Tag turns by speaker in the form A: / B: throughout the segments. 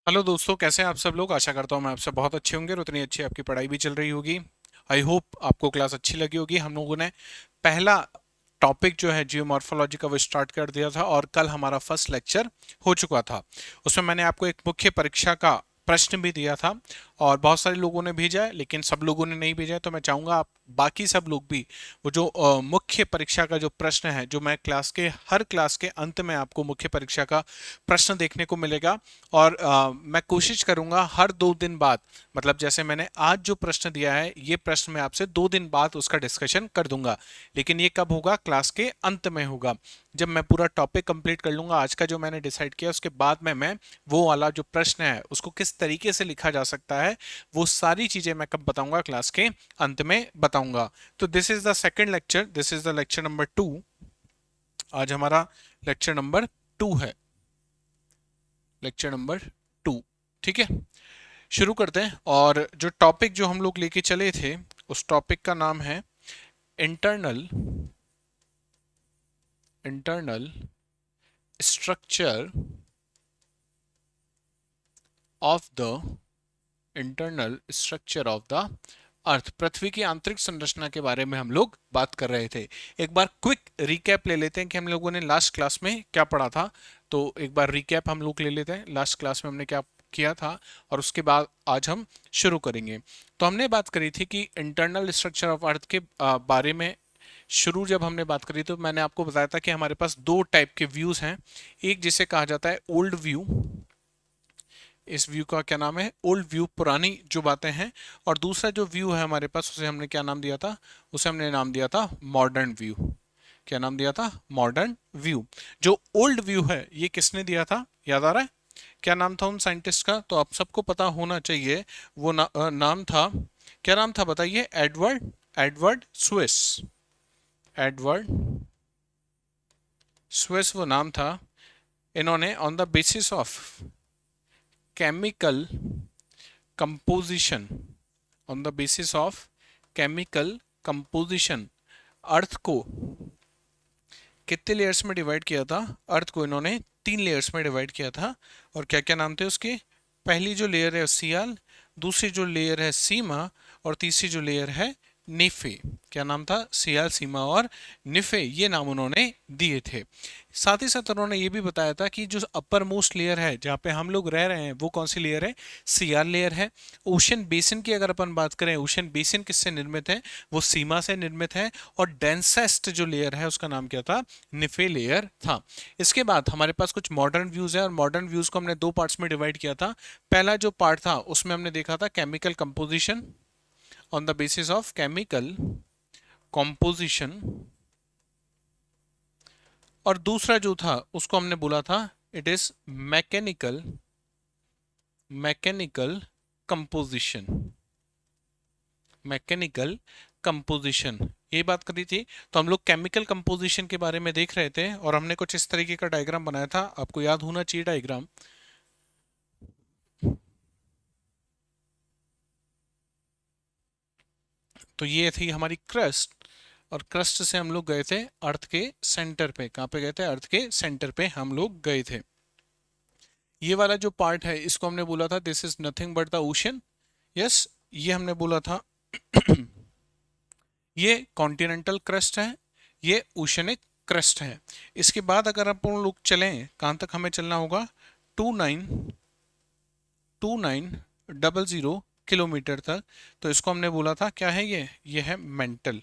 A: Hello दोस्तों, कैसे हैं आप सब लोग। आशा करता हूँ मैं आपसे बहुत अच्छे होंगे और उतनी अच्छी आपकी पढ़ाई भी चल रही होगी। आई होप आपको क्लास अच्छी लगी होगी। हम लोगों ने पहला टॉपिक जो है जियोमॉर्फोलॉजी का वो स्टार्ट कर दिया था और कल हमारा फर्स्ट लेक्चर हो चुका था। उसमें मैंने आपको एक मुख्य परीक्षा का प्रश्न भी दिया था और बहुत सारे लोगों ने भेजा है, लेकिन सब लोगों ने नहीं भेजा है। तो मैं चाहूंगा आप बाकी सब लोग भी वो जो मुख्य परीक्षा का जो प्रश्न है, जो मैं हर क्लास के अंत में आपको मुख्य परीक्षा का प्रश्न देखने को मिलेगा। और मैं कोशिश करूंगा हर 2 दिन बाद, मतलब जैसे मैंने आज जो प्रश्न दिया है, ये प्रश्न मैं आपसे 2 दिन बाद उसका डिस्कशन कर दूंगा। लेकिन ये कब होगा? क्लास के अंत में होगा, जब मैं पूरा टॉपिक कंप्लीट कर लूंगा। आज का जो मैंने डिसाइड किया उसके बाद में मैं वो वाला जो प्रश्न है उसको किस तरीके से लिखा जा सकता है, वो सारी चीजें मैं कब बताऊंगा? क्लास के अंत में बताऊंगा। तो this is the second lecture, this is the lecture number 2। आज हमारा लेक्चर नंबर 2 है, लेक्चर नंबर 2। ठीक है, शुरू करते हैं। और जो टॉपिक जो हम लोग लेके चले थे, उस टॉपिक का नाम है internal internal structure of the internal structure of the earth. पृथ्वी की आंतरिक संरचना के बारे में हम लोग बात कर रहे थे। एक बार क्विक रिकैप ले लेते हैं कि हम लोगों ने लास्ट क्लास में क्या पढ़ा था। तो एक बार रिकैप हम लोग ले लेते हैं, लास्ट क्लास में हमने क्या किया था, और उसके बाद आज हम शुरू करेंगे। तो हमने बात करी थी कि इंटरनल स्ट्रक्चर ऑफ अर्थ के बारे में। शुरू जब हमने बात करी तो मैंने आपको बताया था कि हमारे पास दो टाइप के व्यूज हैं। एक जिसे कहा जाता है ओल्ड व्यू, इस व्यू का क्या नाम है? ओल्ड व्यू, पुरानी जो बातें हैं। और दूसरा जो व्यू है हमारे पास, उसे हमने क्या नाम दिया था? उसे हमने नाम दिया था मॉडर्न व्यू। क्या नाम दिया था? Modern view. जो ओल्ड व्यू है ये किसने दिया था, याद आ रहा है? क्या नाम था उन साइंटिस्ट का? तो आप सबको पता होना चाहिए। वो नाम था, क्या नाम था बताइए? Edward Edward Suess. Edward Suess वो नाम था। इन्होंने on the basis of chemical composition, on the basis of chemical composition, earth को कितने लेयर्स में डिवाइड किया था? अर्थ को इन्होंने 3 लेयर्स में डिवाइड किया था। और क्या क्या नाम थे उसके? पहली जो लेयर है सियाल, दूसरी जो लेयर है सीमा, और तीसरी जो लेयर है निफे। क्या नाम था? सियाल, सीमा और निफे, ये नाम उन्होंने दिए थे। साथ ही साथ उन्होंने ये भी बताया था कि जो अपर मोस्ट लेयर है जहाँ पे हम लोग रह रहे हैं, वो कौन सी लेयर है? सियाल लेयर है। ओशन बेसिन की अगर अपन बात करें, ओशन बेसिन किससे निर्मित है? वो सीमा से निर्मित है। और डेंसेस्ट जो लेयर है उसका नाम क्या था? निफे लेयर था। इसके बाद हमारे पास कुछ मॉडर्न व्यूज है, और मॉडर्न व्यूज को हमने दो पार्ट्स में डिवाइड किया था। पहला जो पार्ट था उसमें हमने देखा था chemical composition, on the basis of chemical composition. और दूसरा जो था उसको हमने बोला था it is mechanical mechanical composition. Mechanical composition, ये बात करी थी। तो हम लोग केमिकल कंपोजिशन के बारे में देख रहे थे और हमने कुछ इस तरीके का डायग्राम बनाया था, आपको याद होना चाहिए डायग्राम। तो ये थी हमारी क्रस्ट, और क्रस्ट से हम लोग गए थे अर्थ के सेंटर पे। कहाँ पे गए थे? अर्थ के सेंटर पे हम लोग गए थे। ये वाला जो पार्ट है इसको हमने बोला था this is nothing but the ocean. Yes, ये हमने बोला था ये कॉन्टिनेंटल क्रस्ट है, ये ओशनिक क्रस्ट है। इसके बाद अगर अपन लोग चलें, कहाँ तक हमें चलना होगा? 29,2900 तक। तो इसको हमने बोला था क्या है? ये है मेंटल।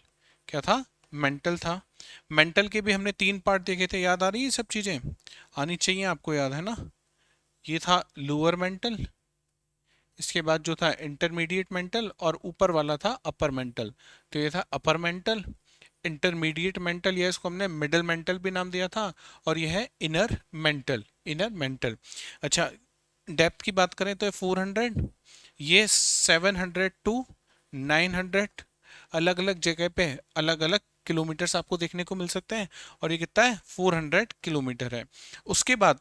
A: क्या था? मेंटल था। मेंटल के भी हमने 3 पार्ट देखे थे, याद आ रही है? सब चीजें आनी चाहिए आपको, याद है ना? ये था लोअर मेंटल, इसके बाद जो था इंटरमीडिएट मेंटल, और ऊपर वाला था अपर मेंटल। तो ये था अपर मेंटल, इंटरमीडिएट मेंटल, या इसको हमने मिडिल मेंटल भी नाम दिया था। और ये है इनर मेंटल, इनर मेंटल। अच्छा, डेप्थ की बात करें तो 400, ये 700 to 900, अलग अलग जगह पे अलग अलग किलोमीटर्स आपको देखने को मिल सकते हैं। और ये कितना है? 400 किलोमीटर है। उसके बाद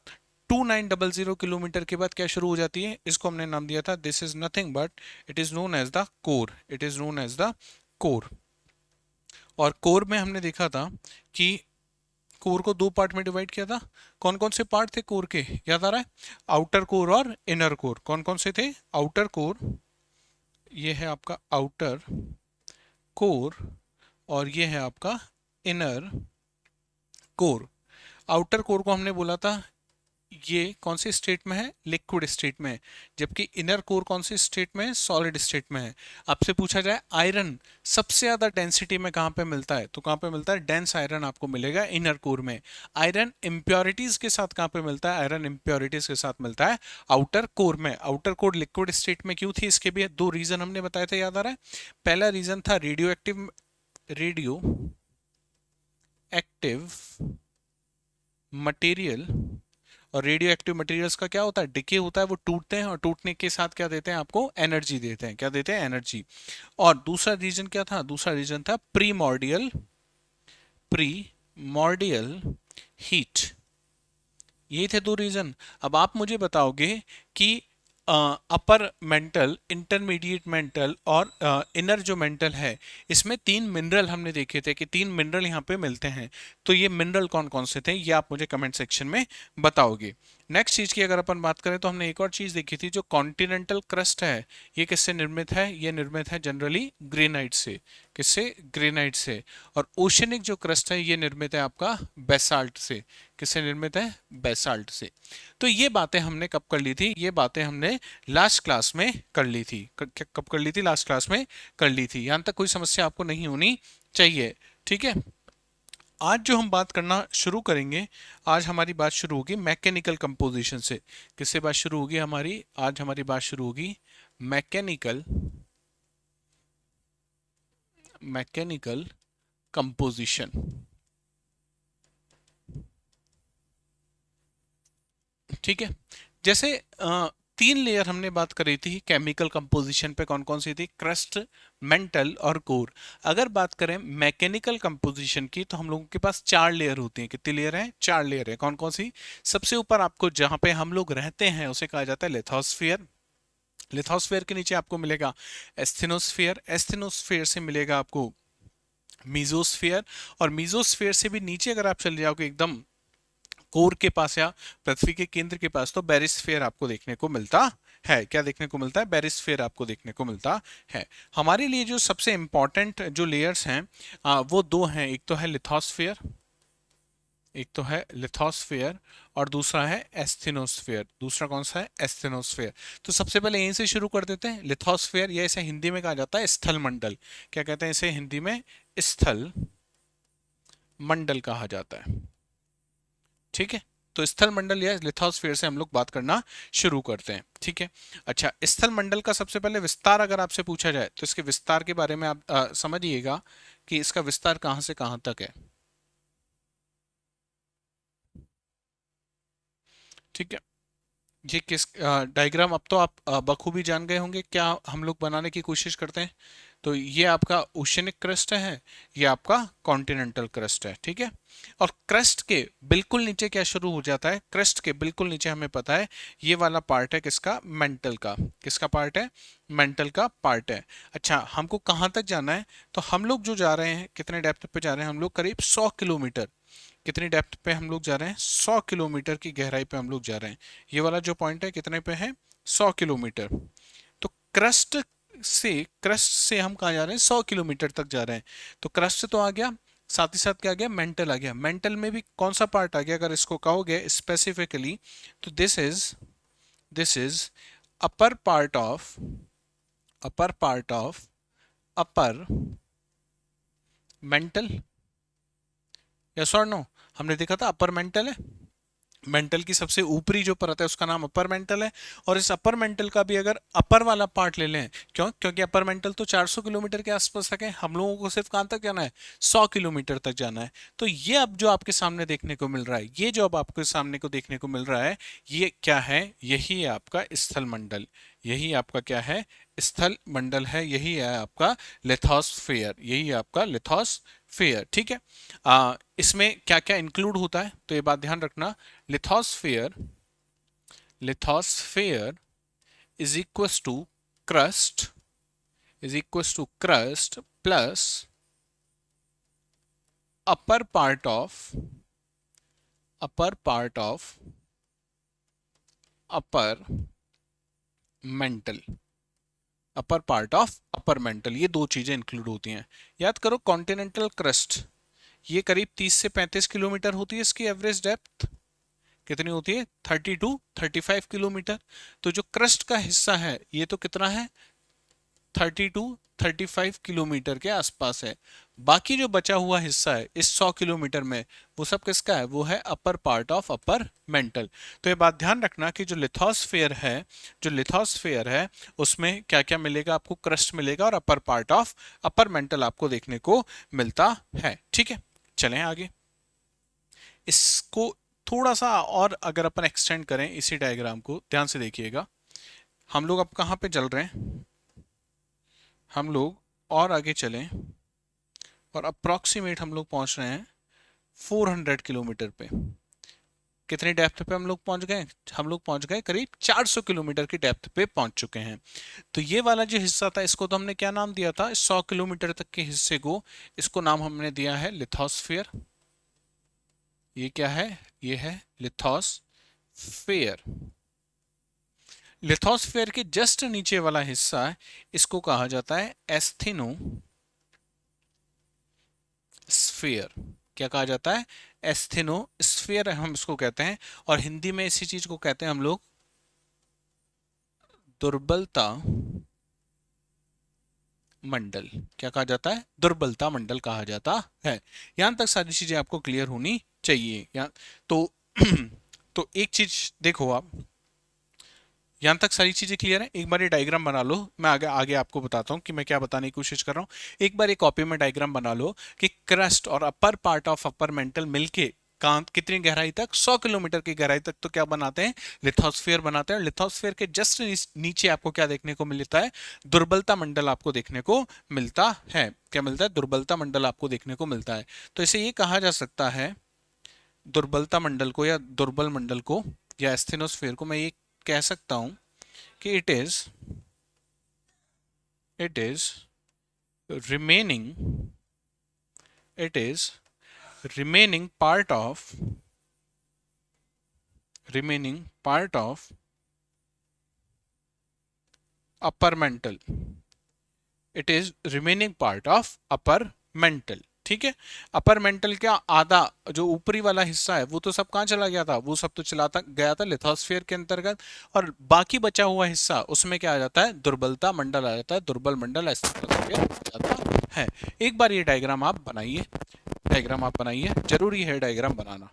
A: 2900 किलोमीटर के बाद क्या शुरू हो जाती है? इसको हमने नाम दिया था this is nothing but it is known as the core. It is known as the core. और कोर में हमने देखा था कि कोर को दो पार्ट में डिवाइड किया था। कौन कौन से पार्ट थे कोर के, याद आ रहा है? आउटर कोर और इनर कोर। कौन कौन से थे? आउटर कोर, ये है आपका आउटर कोर, और ये है आपका इनर कोर। आउटर कोर को हमने बोला था ये कौन से स्टेट में है? लिक्विड स्टेट में है। जबकि इनर कोर कौन से स्टेट में है? सॉलिड स्टेट में है। आपसे पूछा जाए आयरन सबसे ज्यादा डेंसिटी में कहां पे मिलता है, तो कहां पे मिलता है? डेंस आयरन आपको मिलेगा इनर कोर में। आयरन इम्प्योरिटीज के साथ कहां पे मिलता है? आयरन इम्प्योरिटीज के साथ मिलता है आउटर कोर में। आउटर कोर लिक्विड स्टेट में क्यों थी? इसके भी दो रीजन हमने बताए थे, याद आ रहा है? पहला रीजन था रेडियो एक्टिव मटेरियल, और रेडियो एक्टिव मटेरियल्स का क्या होता है? डिके होता है, वो टूटते हैं और टूटने के साथ क्या देते हैं आपको? एनर्जी देते हैं। क्या देते हैं? एनर्जी। और दूसरा रीजन क्या था? दूसरा रीजन था प्रीमॉर्डियल हीट। ये थे दो रीजन। अब आप मुझे बताओगे कि अपर मेंटल, इंटरमीडिएट मेंटल और इनर जो मेंटल है, इसमें तीन मिनरल हमने देखे थे कि तीन मिनरल यहाँ पे मिलते हैं। तो ये मिनरल कौन कौन से थे, ये आप मुझे कमेंट सेक्शन में बताओगे। नेक्स्ट चीज की अगर अपन बात करें तो हमने एक और चीज देखी थी, जो कॉन्टिनेंटल क्रस्ट है, ये किससे निर्मित है? ये निर्मित है जनरली ग्रेनाइट से। किससे? ग्रेनाइट से। और ओशनिक जो क्रस्ट है ये निर्मित है आपका बेसाल्ट से। किससे निर्मित है? बेसाल्ट से। तो ये बातें हमने कब कर ली थी? ये बातें हमने लास्ट क्लास में कर ली थी। कब कर ली थी? लास्ट क्लास में कर ली थी। यहां तक कोई समस्या आपको नहीं होनी चाहिए, ठीक है? आज जो हम बात करना शुरू करेंगे, आज हमारी बात शुरू होगी मैकेनिकल कंपोजिशन से। किससे बात शुरू होगी हमारी? आज हमारी बात शुरू होगी मैकेनिकल कंपोजिशन। ठीक है। जैसे तीन लेयर हमने बात करी थी केमिकल कंपोजिशन पे, कौन कौन सी थी? क्रस्ट, मेंटल और कोर। अगर बात करें मैकेनिकल कंपोजिशन की, तो हम लोगों के पास चार लेयर होती हैं। कितनी लेयर हैं? चार लेयर है। कौन कौन सी? सबसे ऊपर आपको जहां पे हम लोग रहते हैं उसे कहा जाता है लिथोस्फियर। लिथोस्फियर के नीचे आपको मिलेगा एस्थेनोस्फियर। एस्थेनोस्फियर से मिलेगा आपको मीजोस्फियर। और मीजोस्फियर से भी नीचे अगर आप चले जाओगे एकदम कोर के पास या पृथ्वी के केंद्र के पास, तो बेरिस्फेयर आपको देखने को मिलता है। क्या देखने को मिलता है? बेरिस्फेयर आपको देखने को मिलता है। हमारे लिए जो सबसे इंपॉर्टेंट जो लेयर्स हैं वो दो हैं। एक तो है लिथोस्फियर, एक तो है लिथोस्फियर, और दूसरा है एस्थेनोस्फियर। दूसरा कौन सा है? एस्थेनोस्फियर। तो सबसे पहले यहीं से शुरू कर देते हैं। लिथोस्फियर, या इसे हिंदी में कहा जाता है स्थल मंडल। क्या कहते हैं इसे हिंदी में? स्थल मंडल कहा जाता है। ठीक है। तो स्थल मंडल या लिथोस्फीयर से हम लोग बात करना शुरू करते हैं। ठीक है। अच्छा, स्थल मंडल का सबसे पहले विस्तार अगर आपसे पूछा जाए, तो इसके विस्तार के बारे में आप समझिएगा कि इसका विस्तार कहां से कहां तक है। ठीक है। ये किस डायग्राम अब तो आप बखूबी जान गए होंगे क्या हम लोग बनाने की कोशिश करते हैं। तो ये आपका ओशनिक क्रस्ट है, ये आपका कॉन्टिनेंटल क्रस्ट है। ठीक है। और क्रस्ट के बिल्कुल नीचे क्या शुरू हो जाता है? क्रस्ट के बिल्कुल नीचे हमें पता है ये वाला पार्ट है किसका? मेंटल का। किसका पार्ट है? मेंटल का पार्ट है। अच्छा, हमको कहाँ तक जाना है? तो हम लोग जो जा रहे हैं, कितने डेप्थ पे जा रहे हैं हम लोग? करीब 100 किलोमीटर। कितनी डेप्थ पे हम लोग जा रहे हैं? 100 किलोमीटर की गहराई पे हम लोग जा रहे हैं। ये वाला जो पॉइंट है कितने पे है? 100 किलोमीटर। तो क्रस्ट से हम कहाँ जा रहे हैं? 100 किलोमीटर तक जा रहे हैं। तो क्रस्ट तो आ गया, साथ ही साथ क्या आ गया? मेंटल आ गया। मेंटल में भी कौन सा पार्ट आ गया अगर इसको कहोगे स्पेसिफिकली? तो this is upper part of upper mental. Yes और नो? हमने देखा था अपर मेंटल है। मेंटल की सबसे ऊपरी जो परत है उसका नाम अपर मेंटल है। और इस अपर मेंटल का भी अगर अपर वाला पार्ट ले लें, क्योंकि अपर मेंटल तो 400 किलोमीटर के आसपास तक है, हम लोगों को सिर्फ कहां तक जाना है? 100 किलोमीटर तक जाना है। तो ये अब जो आपके सामने देखने को मिल रहा है, ये जो अब आपके सामने को देखने को मिल रहा है, ये क्या है? यही है आपका स्थल मंडल। यही आपका क्या है? स्थल मंडल है। यही है आपका लिथोस्फियर। यही है आपका लिथोस्फियर। ठीक है। इसमें क्या क्या इंक्लूड होता है, तो ये बात ध्यान रखना। Lithosphere lithosphere is equal to crust plus upper part of upper part of upper mantle, upper part of upper mantle, ये दो चीजें इंक्लूड होती हैं। याद करो कॉन्टिनेंटल क्रस्ट, ये करीब 30 से 35 किलोमीटर होती है इसकी एवरेज डेप्थ। कितनी होती है? 30 टू 35 किलोमीटर। तो जो क्रस्ट का हिस्सा है ये तो कितना है? 30 टू 35 किलोमीटर के आसपास है। बाकी जो बचा हुआ हिस्सा है इस 100 किलोमीटर में, वो सब किसका है? वो है upper part of upper mental. तो ये बात ध्यान रखना कि जो लिथोस्फेयर है, जो लिथोस्फेयर है उसमें क्या क्या मिलेगा आपको? क्रस्ट मिलेगा और अपर पार्ट ऑफ अपर मेंटल आपको देखने को मिलता है। ठीक है, चलें आगे। इसको थोड़ा सा और अगर अपन एक्सटेंड करें इसी डायग्राम को, ध्यान से देखिएगा। हम लोग अब कहाँ पे चल रहे हैं? हम लोग और आगे चलें और अप्रॉक्सीमेट हम लोग पहुंच रहे हैं 400 किलोमीटर पे। कितनी डेप्थ पे हम लोग पहुंच गए? हम लोग पहुंच गए करीब 400 किलोमीटर की डेप्थ पे पहुंच चुके हैं। तो ये वाला जो हिस्सा था इसको तो हमने क्या नाम दिया था? 100 किलोमीटर तक के हिस्से को, इसको नाम हमने दिया है लिथोस्फियर। ये क्या है? ये है लिथोस्फियर। लिथोस्फेयर के जस्ट नीचे वाला हिस्सा है, इसको कहा जाता है एस्थेनोस्फीयर। क्या कहा जाता है? एस्थेनोस्फीयर हम इसको कहते हैं। और हिंदी में इसी चीज को कहते हैं हम लोग दुर्बलता मंडल। क्या कहा जाता है? दुर्बलता मंडल कहा जाता है। यहां तक सारी चीजें आपको क्लियर होनी चाहिए। तो तो एक चीज देखो आप, यहां तक सारी चीजें क्लियर है? एक बार ये डायग्राम बना लो, मैं आगे आगे आपको बताता हूँ कि मैं क्या बताने की कोशिश कर रहा हूँ। एक बार ये कॉपी में डायग्राम बना लो कि क्रस्ट और अपर पार्ट ऑफ अपर मेंटल मिलके कितनी गहराई तक? 100 किलोमीटर की गहराई तक तो क्या बनाते हैं? लिथोस्फीयर बनाते हैं। और लिथोस्फीयर के जस्ट नीचे आपको क्या देखने को मिलता है? दुर्बलता मंडल आपको देखने को मिलता है। क्या मिलता है? दुर्बलता मंडल आपको देखने को मिलता है। तो इसे ये कहा जा सकता है, दुर्बलता मंडल को या दुर्बल मंडल को या एस्थेनोस्फीयर को मैं ये कह सकता हूं कि it is remaining it is remaining part of upper mental, it is remaining part of upper mental। ठीक है, अपर मेंटल का आधा जो ऊपरी वाला हिस्सा है वो तो सब कहाँ चला गया था? वो सब तो चलाता गया था लिथोस्फीयर के अंतर्गत। और बाकी बचा हुआ हिस्सा उसमें क्या आ जाता है? दुर्बलता मंडल आ जाता है। दुर्बल मंडल ऐसा आ जाता है। एक बार ये डायग्राम आप बनाइए, डायग्राम आप बनाइए, जरूरी है डायग्राम बनाना।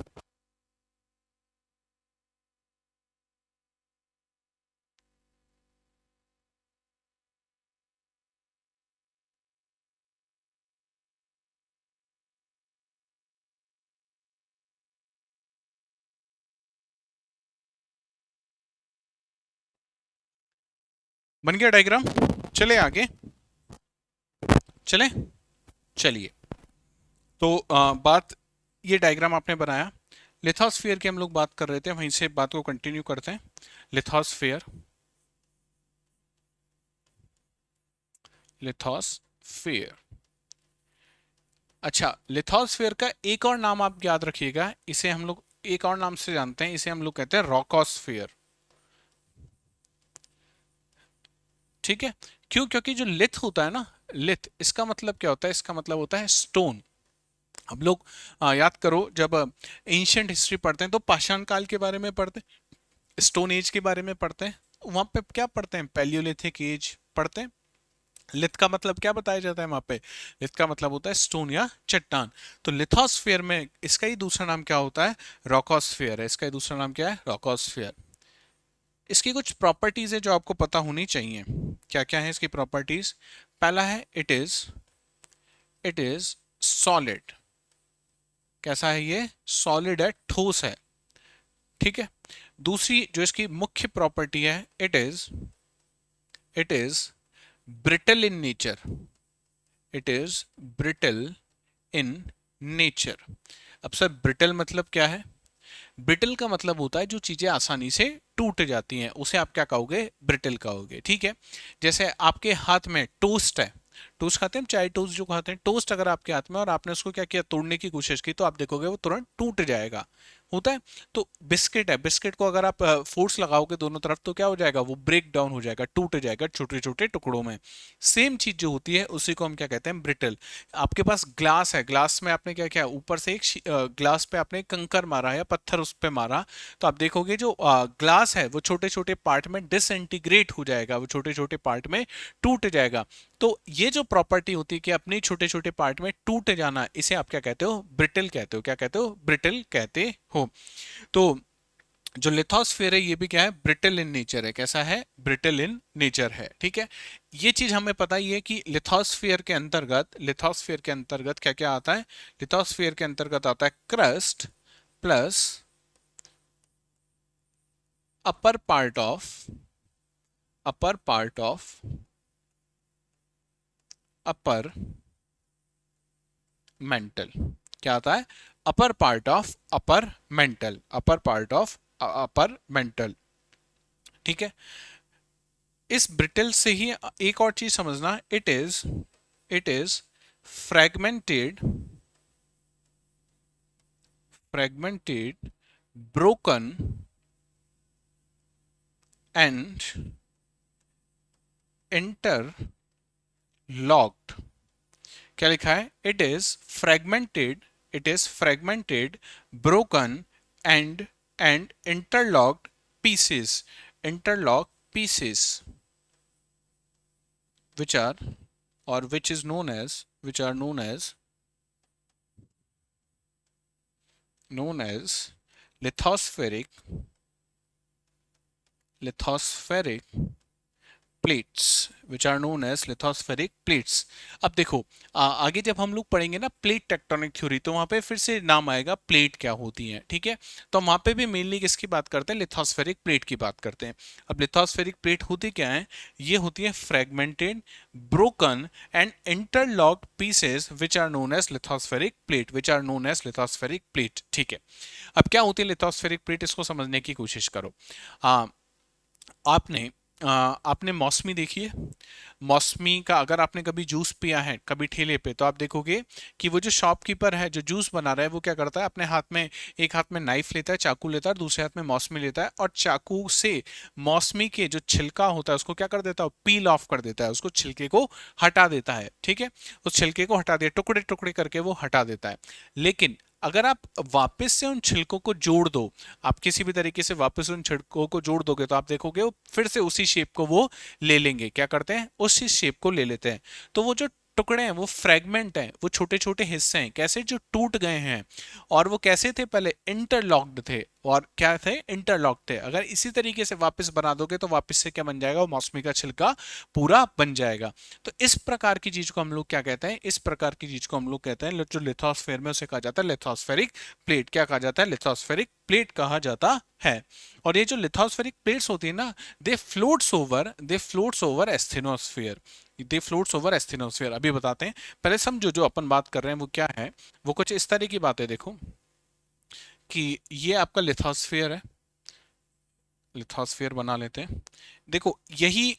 A: बन गया डायग्राम? चले आगे, चले, चलिए। तो बात, ये डायग्राम आपने बनाया, लिथोस्फीयर की हम लोग बात कर रहे थे, वहीं से बात को कंटिन्यू करते हैं। Lithosphere, lithosphere. अच्छा, लिथोस्फीयर का एक और नाम आप याद रखिएगा, इसे हम लोग एक और नाम से जानते हैं, इसे हम लोग कहते हैं रॉकोस्फीयर। ठीक है, क्यों? क्योंकि जो लिथ होता है ना, लिथ, इसका मतलब क्या होता है? इसका मतलब होता है स्टोन। हम लोग याद करो जब एंशियंट हिस्ट्री पढ़ते हैं तो पाषाण काल के बारे में पढ़ते हैं, स्टोन एज के बारे में पढ़ते हैं। वहां पे क्या पढ़ते हैं? पैलियोलिथिक एज पढ़ते हैं। लिथ का मतलब क्या बताया जाता है वहां पे? लिथ का मतलब होता है स्टोन या चट्टान। तो लिथोस्फीयर में इसका ही दूसरा नाम क्या होता है? रॉकोस्फीयर है। इसका ही दूसरा नाम क्या है? रॉकोस्फीयर। इसकी कुछ प्रॉपर्टीज है जो आपको पता होनी चाहिए। क्या क्या है इसकी प्रॉपर्टीज? पहला है इट इज सॉलिड। कैसा है ये? सॉलिड है, ठोस है। ठीक है। दूसरी जो इसकी मुख्य प्रॉपर्टी है, it is brittle in nature. It is brittle in nature. अब सर ब्रिटल मतलब क्या है? ब्रिटल का मतलब होता है जो चीजें आसानी से टूट जाती हैं, उसे आप क्या कहोगे? ब्रिटल कहोगे। ठीक है, जैसे आपके हाथ में टोस्ट है, टोस्ट खाते हैं हम, चाय टोस्ट जो खाते हैं, टोस्ट अगर आपके हाथ में और आपने उसको क्या किया, तोड़ने की कोशिश की, तो आप देखोगे वो तुरंत टूट जाएगा, होता है। तो बिस्किट है, बिस्किट को अगर आप फोर्स लगाओगे दोनों तरफ तो क्या हो जाएगा, वो ब्रेक डाउन हो जाएगा, टूट जाएगा छोटे छोटे टुकड़ों में। सेम चीज जो होती है उसी को हम क्या कहते हैं, ब्रिटल। आपके पास ग्लास है, ग्लास में आपने क्या किया, ऊपर से एक ग्लास पे आपने कंकर मारा या पत्थर उस पे मारा, तो आप देखोगे जो ग्लास है वो छोटे छोटे पार्ट में डिसइंटीग्रेट हो जाएगा, वो छोटे छोटे पार्ट में टूट जाएगा। तो ये जो प्रॉपर्टी होती है कि अपने छोटे छोटे पार्ट में टूट जाना, इसे आप क्या कहते हो, ब्रिटल कहते हो। क्या कहते हो, ब्रिटल कहते हो। तो जो लिथोस्फेयर है ये भी क्या है, ब्रिटल इन नेचर है। कैसा है, ब्रिटल इन नेचर है, ठीक है। ये चीज हमें पता ही है कि लिथोस्फेयर के अंतर्गत क्या क्या आता है, लिथोस्फेयर के अंतर्गत आता है crust plus upper part of upper part of upper mental. क्या आता है, upper part of upper mantle, upper part of upper mental, ठीक है। इस ब्रिटल से ही एक और चीज समझना, it is fragmented fragmented broken and interlocked. क्या लिखा है, it is fragmented broken and interlocked pieces, interlock pieces which are or which is known as which are known as lithospheric lithospheric plates, which are known as lithospheric plates. अब देखो आगे जब हम लोग पढ़ेंगे ना प्लेट टेक्टोनिक थ्योरी, तो वहां पे फिर से नाम आएगा प्लेट क्या होती है, ठीक है। तो हम वहां पे भी मेनली किसकी बात करते हैं, लिथोस्फेरिक प्लेट की बात करते हैं। अब लिथोस्फेरिक प्लेट होती क्या है, ये होती है fragmented broken and interlocked pieces which are known as lithospheric plate, which are known as lithospheric plate, ठीक है। अब क्या होती है लिथोस्फेरिक प्लेट, इसको समझने की कोशिश करो। आपने आपने मौसमी देखी है, मौसमी का अगर आपने कभी जूस पिया है कभी ठेले पे, तो आप देखोगे कि वो जो शॉपकीपर है जो जूस बना रहा है वो क्या करता है, अपने हाथ में, एक हाथ में नाइफ लेता है, चाकू लेता है, और दूसरे हाथ में मौसमी लेता है, और चाकू से मौसमी के जो छिलका होता है उसको क्या कर देता है, पील ऑफ कर देता है, उसको छिलके को हटा देता है, ठीक है। उस छिलके को हटा दिया, टुकड़े टुकड़े करके वो हटा देता है। लेकिन अगर आप वापस से उन छिलकों को जोड़ दो, आप किसी भी तरीके से वापस उन छिलकों को जोड़ दोगे, तो आप देखोगे वो फिर से उसी शेप को वो ले लेंगे। क्या करते हैं, उसी शेप को ले लेते हैं। तो वो जो टुकड़े हैं वो फ्रेगमेंट हैं, वो छोटे छोटे हिस्से हैं, कैसे, जो टूट गए हैं। और वो कैसे थे, पहले इंटरलॉक्ड थे, और क्या थे, इंटरलॉक्ड थे। अगर इसी तरीके से वापस बना दोगे तो वापस से क्या बन जाएगा, वो मौसमी का छिलका पूरा बन जाएगा। तो इस प्रकार की चीज को हम लोग क्या कहते हैं, इस प्रकार की चीज को हम लोग कहते हैं, जो लिथोस्फेयर में उसे कहा जाता है लिथोस्फेरिक प्लेट। क्या कहा जाता है, लिथोस्फेरिक प्लेट कहा जाता है। और ये जो लिथोस्फेरिक प्लेट्स होती है ना, दे फ्लोट्स ओवर एस्थेनोस्फेयर, दे फ्लोट्स ओवर एस्थेनोस्फेयर। अभी बताते हैं, पहले समझो जो अपन बात कर रहे हैं वो क्या है। वो कुछ इस तरह की बात है, देखो कि ये आपका लिथोस्फेयर है, लिथोस्फेयर बना लेते हैं। देखो यही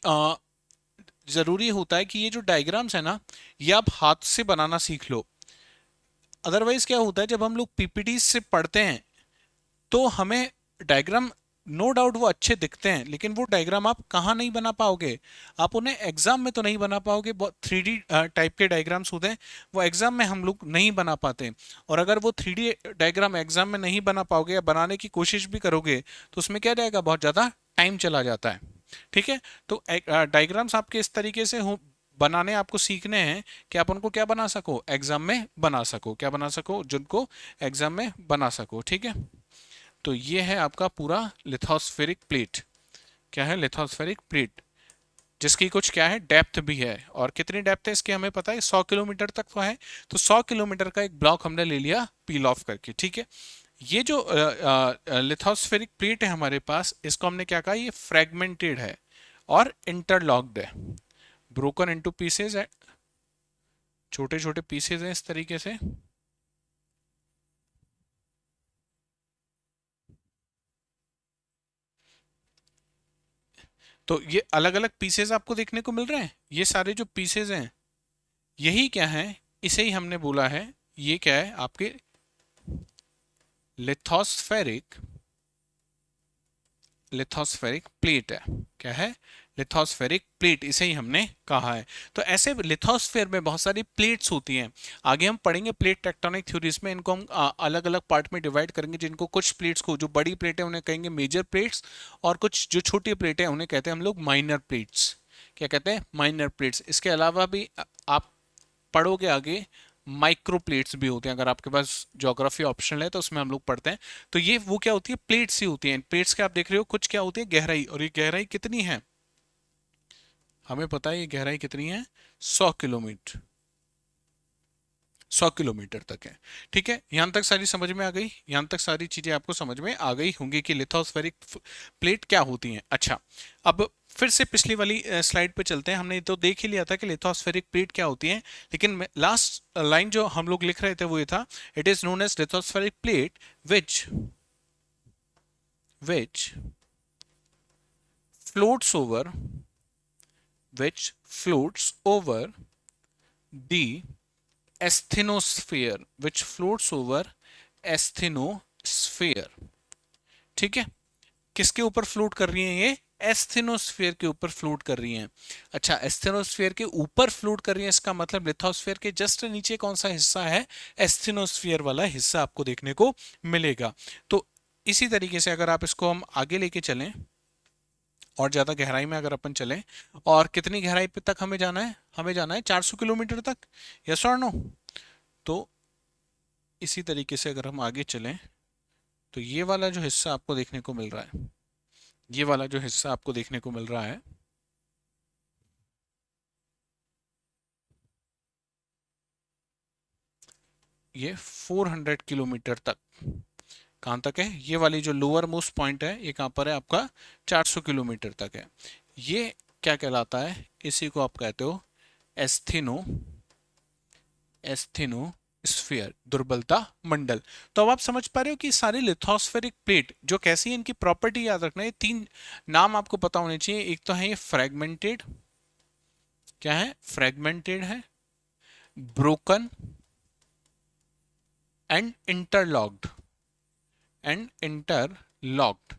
A: जरूरी होता है कि ये जो डायग्राम्स है ना, ये आप हाथ से बनाना सीख लो। अदरवाइज क्या होता है, जब हम लोग पीपीटी से पढ़ते हैं तो हमें डायग्राम, नो डाउट वो अच्छे दिखते हैं, लेकिन वो डायग्राम आप कहाँ नहीं बना पाओगे, आप उन्हें एग्जाम में तो नहीं बना पाओगे। बहुत 3D टाइप के डायग्राम्स होते हैं, वो एग्जाम में हम लोग नहीं बना पाते। और अगर वो 3D डायग्राम एग्जाम में नहीं बना पाओगे या बनाने की कोशिश भी करोगे, तो उसमें क्या जाएगा, बहुत ज़्यादा टाइम चला जाता है, ठीक है। तो डायग्राम्स आपके इस तरीके से हो बनाने, आपको सीखने हैं कि आप उनको क्या बना सको, एग्जाम में बना सको, क्या बना सको, जिनको एग्जाम में बना सको, ठीक है। तो ये है आपका पूरा लिथोस्फेरिक प्लेट। क्या है, लिथोस्फेरिक प्लेट, जिसकी कुछ क्या है, डेप्थ भी है। और कितनी डेप्थ है इसकी हमें पता है, 100 किलोमीटर तक तो है। तो 100 किलोमीटर का एक ब्लॉक हमने ले लिया पील ऑफ करके, ठीक है। ये जो लिथोस्फेरिक प्लेट है हमारे पास, इसको हमने क्या कहा, ये फ्रेगमेंटेड है और इंटरलॉक्ड है, ब्रोकन इनटू पीसेज है, छोटे छोटे पीसेज हैं इस तरीके से। तो ये अलग अलग पीसेज आपको देखने को मिल रहे हैं, ये सारे जो पीसेज हैं, यही क्या है, इसे ही हमने बोला है, ये क्या है आपके लिथोस्फेरिक, लिथोस्फेरिक प्लेट है। क्या है? लिथोस्फेरिक प्लेट, इसे ही हमने कहा है। तो ऐसे लिथोस्फेयर में बहुत सारी प्लेट्स होती हैं। आगे हम पढ़ेंगे प्लेट टेक्टोनिक थ्योरीज में, इनको हम अलग अलग पार्ट में डिवाइड करेंगे, जिनको कुछ प्लेट्स को, जो बड़ी प्लेट है उन्हें कहेंगे मेजर प्लेट्स, और कुछ जो छोटी प्लेट है उन्हें कहते हैं हम लोग माइनर प्लेट्स। क्या कहते हैं? Minor plates. इसके अलावा भी आप पढ़ोगे आगे, माइक्रो प्लेट्स भी होते हैं, अगर आपके पास ज्योग्राफी ऑप्शनल है तो उसमें हम लोग पढ़ते हैं। तो ये वो क्या होती है, प्लेट्स ही होती हैं। प्लेट्स के आप देख रहे हो कुछ क्या होती है, गहराई, और ये गहराई कितनी है हमें पता है, ये गहराई कितनी है, 100 किलोमीटर, 100 किलोमीटर तक है। ठीक है, यहां तक सारी समझ में आ गई, यहां तक सारी चीजें आपको समझ में आ गई होंगी कि लिथोस्फेरिक प्लेट क्या होती हैं। अच्छा, अब फिर से पिछली वाली स्लाइड पे चलते हैं। हमने तो देख ही लिया था कि लिथोस्फेरिक प्लेट क्या होती है, लेकिन लास्ट लाइन जो हम लोग लिख रहे थे वो ये था, it is known as lithospheric plate which which floats over which floats over the asthenosphere, which floats over asthenosphere। ठीक है, किसके ऊपर फ्लोट कर रही हैं ये? एस्थेनोस्फेयर के ऊपर फ्लोट कर रही हैं। अच्छा, एस्थेनोस्फेयर के ऊपर फ्लोट कर रही हैं, इसका मतलब लिथोस्फेयर के जस्ट नीचे कौन सा हिस्सा है? एस्थेनोस्फेयर वाला हिस्सा आपको देखने को मिलेगा। तो इसी तरीके से अगर आप इसको हम आगे लेके चलें, और ज्यादा गहराई में अगर अपन चलें, और कितनी गहराई पे तक हमें जाना है? हमें जाना है 400 किलोमीटर तक, यस और नो? तो इसी तरीके से अगर हम आगे चलें, तो ये वाला जो हिस्सा आपको देखने को मिल रहा है, ये वाला जो हिस्सा आपको देखने को मिल रहा है, ये 400 किलोमीटर तक, कहाँ तक है? ये वाली जो लोअर मोस्ट पॉइंट है, ये कहाँ पर है आपका? 400 किलोमीटर तक है। ये क्या कहलाता है? इसी को आप कहते हो एस्थेनो, एस्थेनो स्फीयर, दुर्बलता मंडल। तो अब आप समझ पा रहे हो कि सारी लिथोस्फेरिक प्लेट जो कैसी है, इनकी प्रॉपर्टी याद रखना है। तीन नाम आपको पता होने चाहिए। एक तो है ये फ्रेगमेंटेड, क्या है? फ्रेगमेंटेड है, broken and interlocked, and interlocked.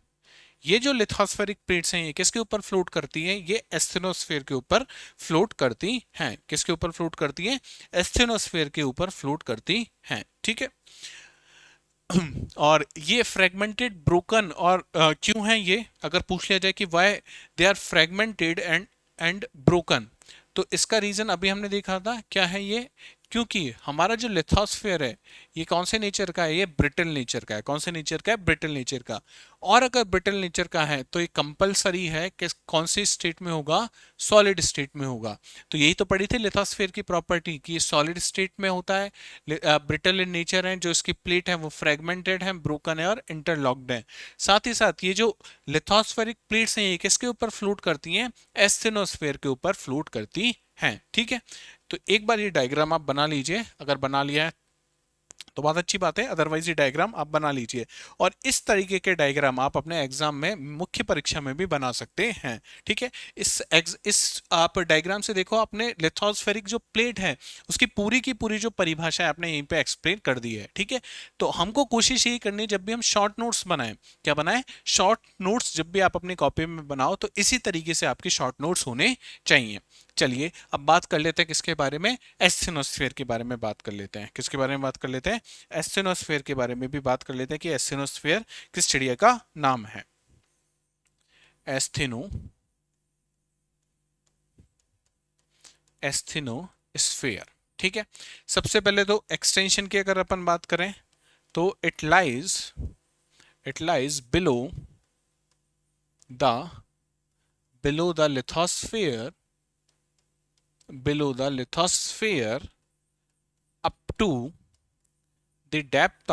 A: ये जो लिथोस्फेरिक प्लेट्स हैं, ये किसके ऊपर फ्लोट करती हैं? ये एस्थेनोस्फेयर के ऊपर फ्लोट करती हैं। किसके ऊपर फ्लोट करती हैं? एस्थेनोस्फेयर के ऊपर फ्लोट करती हैं। ठीक है, और ये फ्रेगमेंटेड, ब्रोकन, और क्यों है ये, अगर पूछ लिया जाए कि why they are fragmented and broken, तो इसका रीजन अभी हमने देखा था। क्या है ये? क्योंकि हमारा जो लिथोस्फेयर है, ये कौन से नेचर का है? ये ब्रिटल नेचर का है। कौन से नेचर का है? ब्रिटल नेचर का। और अगर ब्रिटल नेचर का है तो ये कंपलसरी है कि कौन सी स्टेट में होगा? सॉलिड स्टेट में होगा। तो यही तो पढ़ी थी लिथोस्फेयर की प्रॉपर्टी कि ये सॉलिड स्टेट में होता है, ब्रिटल इन नेचर है, जो इसकी प्लेट है वो फ्रेगमेंटेड है, ब्रोकन है और इंटरलॉक्ड है। साथ ही साथ ये जो लिथोस्फेरिक प्लेट्स हैं, ये किसके ऊपर फ्लोट करती हैं? एस्थेनोस्फेयर के ऊपर फ्लोट करती हैं। ठीक है, तो एक बार ये डायग्राम आप बना लीजिए, अगर बना लिया है तो बहुत अच्छी बात है, अदरवाइज ये डायग्राम आप बना लीजिए। और इस तरीके के डायग्राम आप अपने एग्जाम में, मुख्य परीक्षा में भी बना सकते हैं। ठीक है, इस आप डायग्राम से देखो, आपने लिथोस्फेरिक जो प्लेट है उसकी पूरी की पूरी जो परिभाषा है आपने यहीं पे एक्सप्लेन कर दी है। ठीक है, तो हमको कोशिश यही करनी है, जब भी हम शॉर्ट नोट्स बनाएं, क्या बनाएं? शॉर्ट नोट्स जब भी आप अपनी कॉपी में बनाओ तो इसी तरीके से आपकी शॉर्ट नोट्स होने चाहिए। चलिए अब बात कर लेते हैं किसके बारे में? एस्थेनोस्फेयर के बारे में बात कर लेते हैं। किसके बारे में बात कर लेते हैं? एस्थेनोस्फेयर के बारे में भी बात कर लेते हैं कि एस्थेनोस्फेयर किस चिड़िया का नाम है। एस्थेनो, एस्थेनोस्फेयर। ठीक है, सबसे पहले तो एक्सटेंशन की अगर अपन बात करें तो it lies below the lithosphere, below the lithosphere up to the depth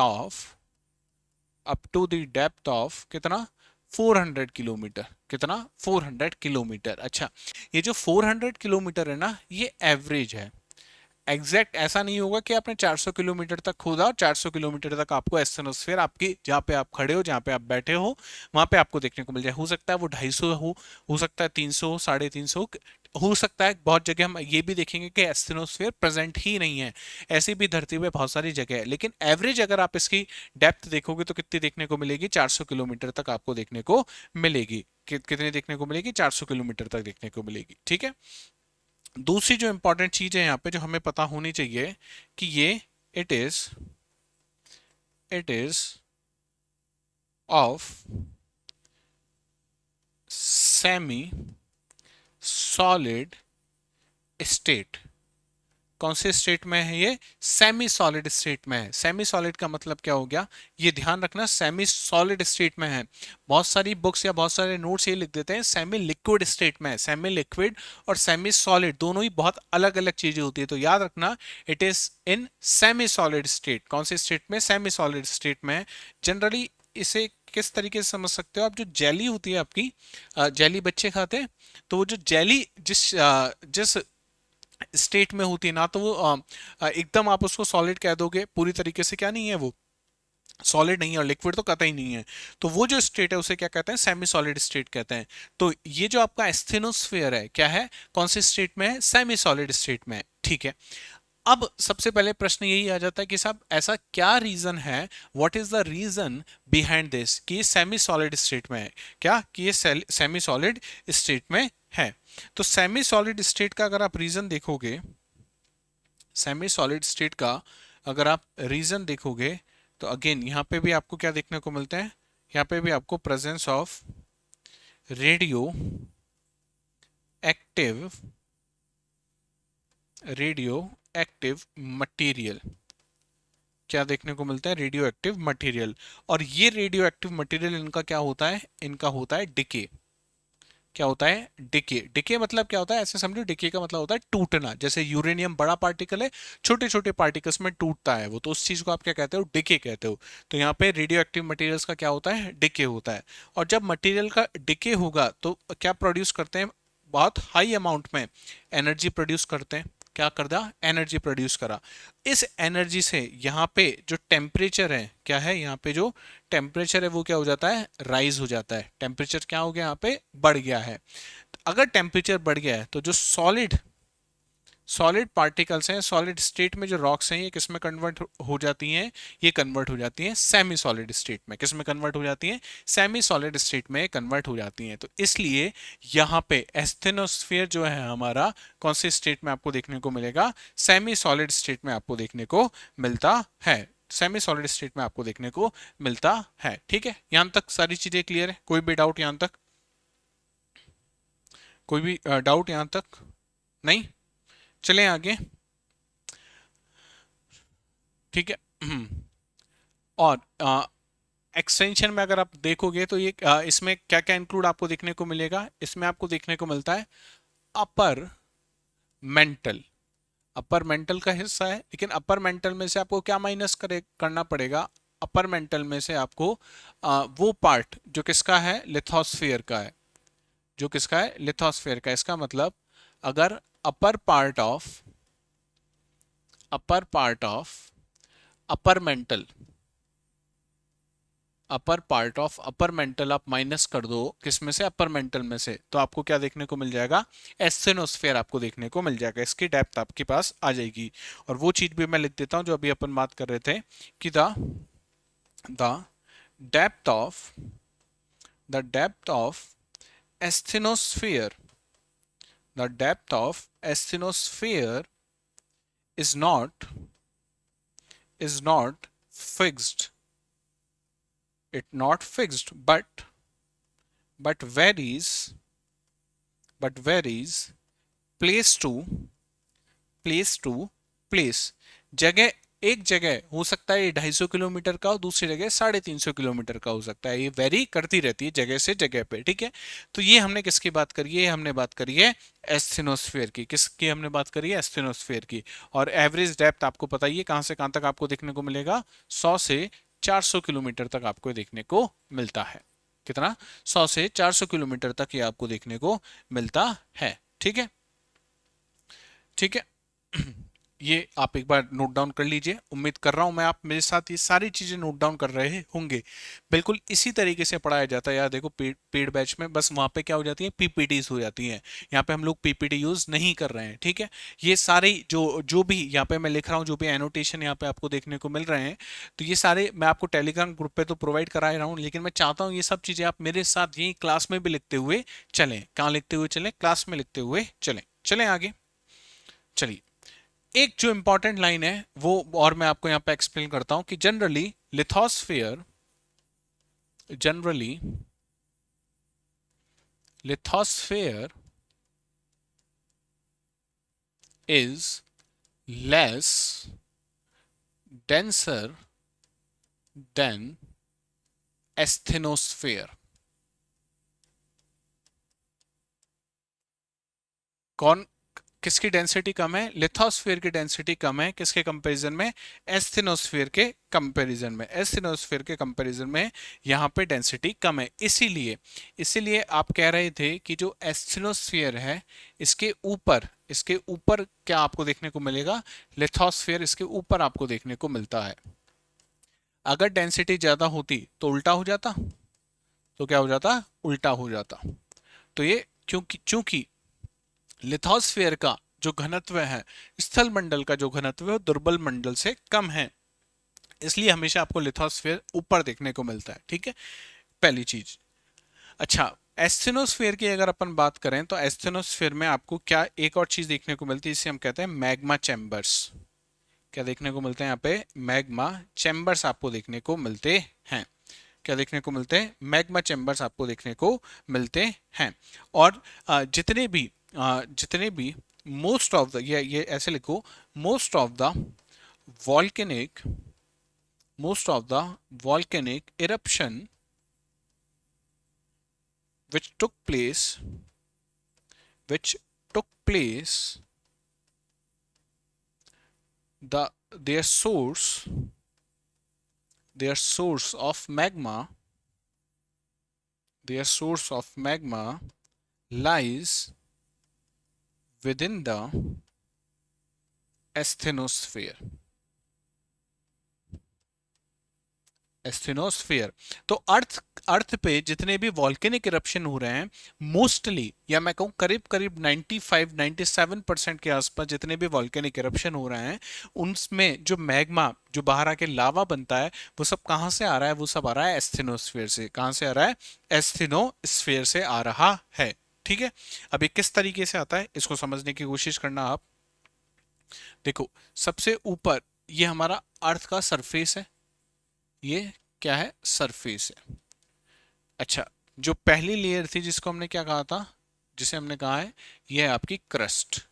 A: of कितना? 400 किलोमीटर। कितना? 400 किलोमीटर। अच्छा, ये जो 400 किलोमीटर है ना, ये एवरेज है। एग्जैक्ट ऐसा नहीं होगा कि आपने 400 किलोमीटर तक खोदा और 400 किलोमीटर तक आपको एस्थेनोस्फेयर आपकी, जहाँ पे आप खड़े हो, जहाँ पे आप बैठे हो, वहां पे आपको देखने को मिल जाए। हो सकता है वो 250 हो सकता है 300 हो, 350 हो सकता है बहुत जगह हम ये भी देखेंगे कि एस्थेनोस्फीयर प्रेजेंट ही नहीं है, ऐसी भी धरती पे बहुत सारी जगह है, लेकिन एवरेज अगर आप इसकी डेप्थ देखोगे तो कितनी देखने को मिलेगी, 400 किलोमीटर तक आपको देखने को मिलेगी। कितनी देखने को मिलेगी, 400 किलोमीटर तक देखने को मिलेगी। ठीक है, दूसरी जो इंपॉर्टेंट चीज है यहाँ पे जो हमें पता होनी चाहिए कि ये it is of semi solid state. कौन से स्टेट में है ये, सेमी सॉलिड स्टेट में है। सेमी सॉलिड का मतलब क्या हो गया, ये ध्यान रखना, सेमी सॉलिड स्टेट में है। बहुत सारी बुक्स या बहुत सारे नोट्स ये लिख देते हैं सेमी लिक्विड स्टेट में है। सेमी लिक्विड और सेमी सॉलिड दोनों ही बहुत अलग अलग चीजें होती है, तो याद रखना it is in semi solid state. कौन से स्टेट में, सेमी सॉलिड स्टेट में है। जनरली इसे किस तरीके से समझ सकते हो आप, जो जेली होती है आपकी, जेली बच्चे खाते हैं, तो वो जो जेली जिस स्टेट में होती है ना, तो वो एकदम आप उसको सॉलिड कह दोगे, पूरी तरीके से क्या नहीं है, वो सॉलिड नहीं है और लिक्विड तो कतई नहीं है। तो वो जो स्टेट है उसे क्या कहते हैं, सेमी सॉलिड स्टेट कहते हैं। तो ये जो आपका एस्थेनोस्फीयर है क्या है, कौन से स्टेट में है, सेमी सॉलिड स्टेट में है। ठीक है, अब सबसे पहले प्रश्न यही आ जाता है कि साहब ऐसा क्या रीजन है, what is the reason behind this कि ये सेमी सॉलिड स्टेट में है, क्या कि ये सेमी सॉलिड स्टेट में है। तो सेमी सॉलिड स्टेट का अगर आप रीजन देखोगे, सेमी सॉलिड स्टेट का अगर आप रीजन देखोगे, तो अगेन यहां पे भी आपको क्या देखने को मिलता है, यहां पे भी आपको presence of radio active material, क्या देखने को मिलता है, रेडियो एक्टिव मटेरियल। और ये रेडियो एक्टिव मटेरियल इनका क्या होता है, इनका होता है डिके। क्या होता है, डिके। डिके मतलब क्या होता है, ऐसे समझो, डिके का मतलब होता है टूटना। जैसे यूरेनियम बड़ा पार्टिकल है, छोटे छोटे पार्टिकल्स में टूटता है वो, तो उस चीज को आप क्या कहते हो, डिके कहते हो। तो यहाँ पे रेडियो एक्टिव मटेरियल्स का क्या होता है, डिके होता है। और जब मटेरियल का डिके होगा तो क्या प्रोड्यूस करते हैं, बहुत हाई अमाउंट में एनर्जी प्रोड्यूस करते हैं। क्या कर दिया, एनर्जी प्रोड्यूस करा। इस एनर्जी से यहाँ पे जो टेम्परेचर है, क्या है, यहाँ पे जो टेम्परेचर है वो क्या हो जाता है, राइज हो जाता है। टेम्परेचर क्या हो गया, यहाँ पे बढ़ गया है। अगर टेम्परेचर बढ़ गया है तो जो सॉलिड सॉलिड पार्टिकल्स हैं, सॉलिड स्टेट में जो रॉक्स हैं, ये किस में कन्वर्ट हो जाती हैं, ये कन्वर्ट हो जाती हैं सेमी सॉलिड स्टेट में। किस में कन्वर्ट हो जाती हैं, सेमी सॉलिड स्टेट में कन्वर्ट हो जाती हैं। तो इसलिए यहाँ पे एस्थेनोस्फीयर जो है हमारा, कौन से स्टेट में आपको देखने को मिलेगा, सेमी सॉलिड स्टेट में आपको देखने को मिलता है। सेमी सॉलिड स्टेट में आपको देखने को मिलता है। ठीक है, यहां तक सारी चीजें क्लियर है, कोई भी डाउट यहां तक, कोई भी डाउट यहां तक नहीं, चलें आगे। ठीक है, और एक्सटेंशन में अगर आप देखोगे तो ये इसमें क्या क्या इंक्लूड आपको देखने को मिलेगा, इसमें आपको देखने को मिलता है अपर मेंटल। अपर मेंटल का हिस्सा है, लेकिन अपर मेंटल में से आपको क्या माइनस करना पड़ेगा, अपर मेंटल में से आपको वो पार्ट जो किसका है, लिथोस्फीयर का है, जो किसका है, लिथोस्फीयर का। इसका मतलब अगर अपर पार्ट ऑफ अपर मेंटल आप माइनस कर दो, किसमें से, अपर मेंटल में से, तो आपको क्या देखने को मिल जाएगा, एस्थेनोस्फीयर आपको देखने को मिल जाएगा। इसकी डेप्थ आपके पास आ जाएगी। और वो चीज भी मैं लिख देता हूं जो अभी अपन बात कर रहे थे कि the depth of asthenosphere the depth of asthenosphere is not fixed, it not fixed, but varies place to place। जगह, एक जगह हो सकता है ये 250 किलोमीटर का हो, दूसरी जगह 350 किलोमीटर का हो सकता है, ये वेरी करती रहती है जगह से जगह पे। ठीक है, तो ये हमने किसकी बात करी है, हमने बात करी है एस्थेनोस्फीयर की। किसकी हमने बात करी है, एस्थेनोस्फीयर की। और एवरेज डेप्थ आपको पता ही है कहां से कहां तक आपको देखने को मिलेगा, 100 से 400 किलोमीटर तक आपको देखने को मिलता है। कितना, 100 से 400 किलोमीटर तक ये आपको देखने को मिलता है। ठीक है, ठीक है। ये आप एक बार नोट डाउन कर लीजिए। उम्मीद कर रहा हूं मैं आप मेरे साथ ये सारी चीजें नोट डाउन कर रहे होंगे। बिल्कुल इसी तरीके से पढ़ाया जाता है यार। देखो पेड बैच में बस वहां पे क्या हो जाती है, पीपीटीज हो जाती हैं। यहाँ पे हम लोग पीपीटी यूज नहीं कर रहे हैं, ठीक है। ये सारे जो जो भी यहाँ पे मैं लिख रहा हूँ, जो भी एनोटेशन यहाँ पे आपको देखने को मिल रहे हैं, तो ये सारे मैं आपको टेलीग्राम ग्रुप पे तो प्रोवाइड करा ही रहा हूँ, लेकिन मैं चाहता हूँ ये सब चीजें आप मेरे साथ यही क्लास में भी लिखते हुए चलें। कहाँ लिखते हुए चलें? क्लास में लिखते हुए चलें। चलें आगे। चलिए, एक जो इंपॉर्टेंट लाइन है वो और मैं आपको यहां पे एक्सप्लेन करता हूं कि generally lithosphere is less denser than asthenosphere। कौन किसकी डेंसिटी कम है? लिथोस्फीयर की डेंसिटी कम है। किसके कंपैरिजन में? एस्थेनोस्फीयर के कंपैरिजन में। एस्थेनोस्फीयर के कंपैरिजन में यहाँ पे डेंसिटी कम है। इसीलिए इसीलिए आप कह रहे थे कि जो एस्थेनोस्फीयर है इसके ऊपर क्या आपको देखने को मिलेगा? लिथोस्फीयर इसके ऊपर आपको देखने को मिलता है। अगर डेंसिटी ज्यादा होती तो उल्टा हो जाता। तो क्या हो जाता? उल्टा हो जाता। तो ये क्योंकि चूंकि लिथोस्फीयर का जो घनत्व है, स्थल मंडल का जो घनत्व है, वो दुर्बल मंडल से कम है, इसलिए हमेशा आपको लिथोस्फीयर ऊपर देखने को मिलता है, ठीक है। पहली चीज। अच्छा, एस्थेनोस्फीयर की अगर अपन बात करें तो एस्थेनोस्फीयर में आपको क्या एक और चीज देखने को मिलती है, जिसे हम कहते हैं मैग्मा चैम्बर्स। क्या देखने को मिलते हैं यहाँ पे? मैग्मा चैम्बर्स आपको देखने को मिलते हैं। क्या देखने को मिलते हैं? मैग्मा चैम्बर्स आपको देखने को मिलते हैं। और जितने भी मोस्ट ऑफ द, ये ऐसे लिखो, most of the volcanic most of the volcanic eruption which took place which took place the their source of magma lies within the asthenosphere। Asthenosphere. तो अर्थ अर्थ पे जितने भी वॉल्केनिक इरप्शन हो रहे हैं, मोस्टली या मैं कहूँ करीब करीब 95-97% के आसपास जितने भी वॉल्केनिक इरप्शन हो रहे हैं, उनमें जो मैग्मा जो बाहर आके लावा बनता है, वो सब कहाँ से आ रहा है? वो सब आ रहा है एस्थेनोस्फीयर से। कहाँ से आ रहा है? एस्थेनोस्फीयर से आ रहा है, ठीक है। अब ये किस तरीके से आता है, इसको समझने की कोशिश करना आप। देखो, सबसे ऊपर ये हमारा अर्थ का सरफेस है। ये क्या है? सरफेस है। अच्छा, जो पहली लेयर थी जिसको हमने क्या कहा था, जिसे हमने कहा है ये है आपकी क्रस्ट।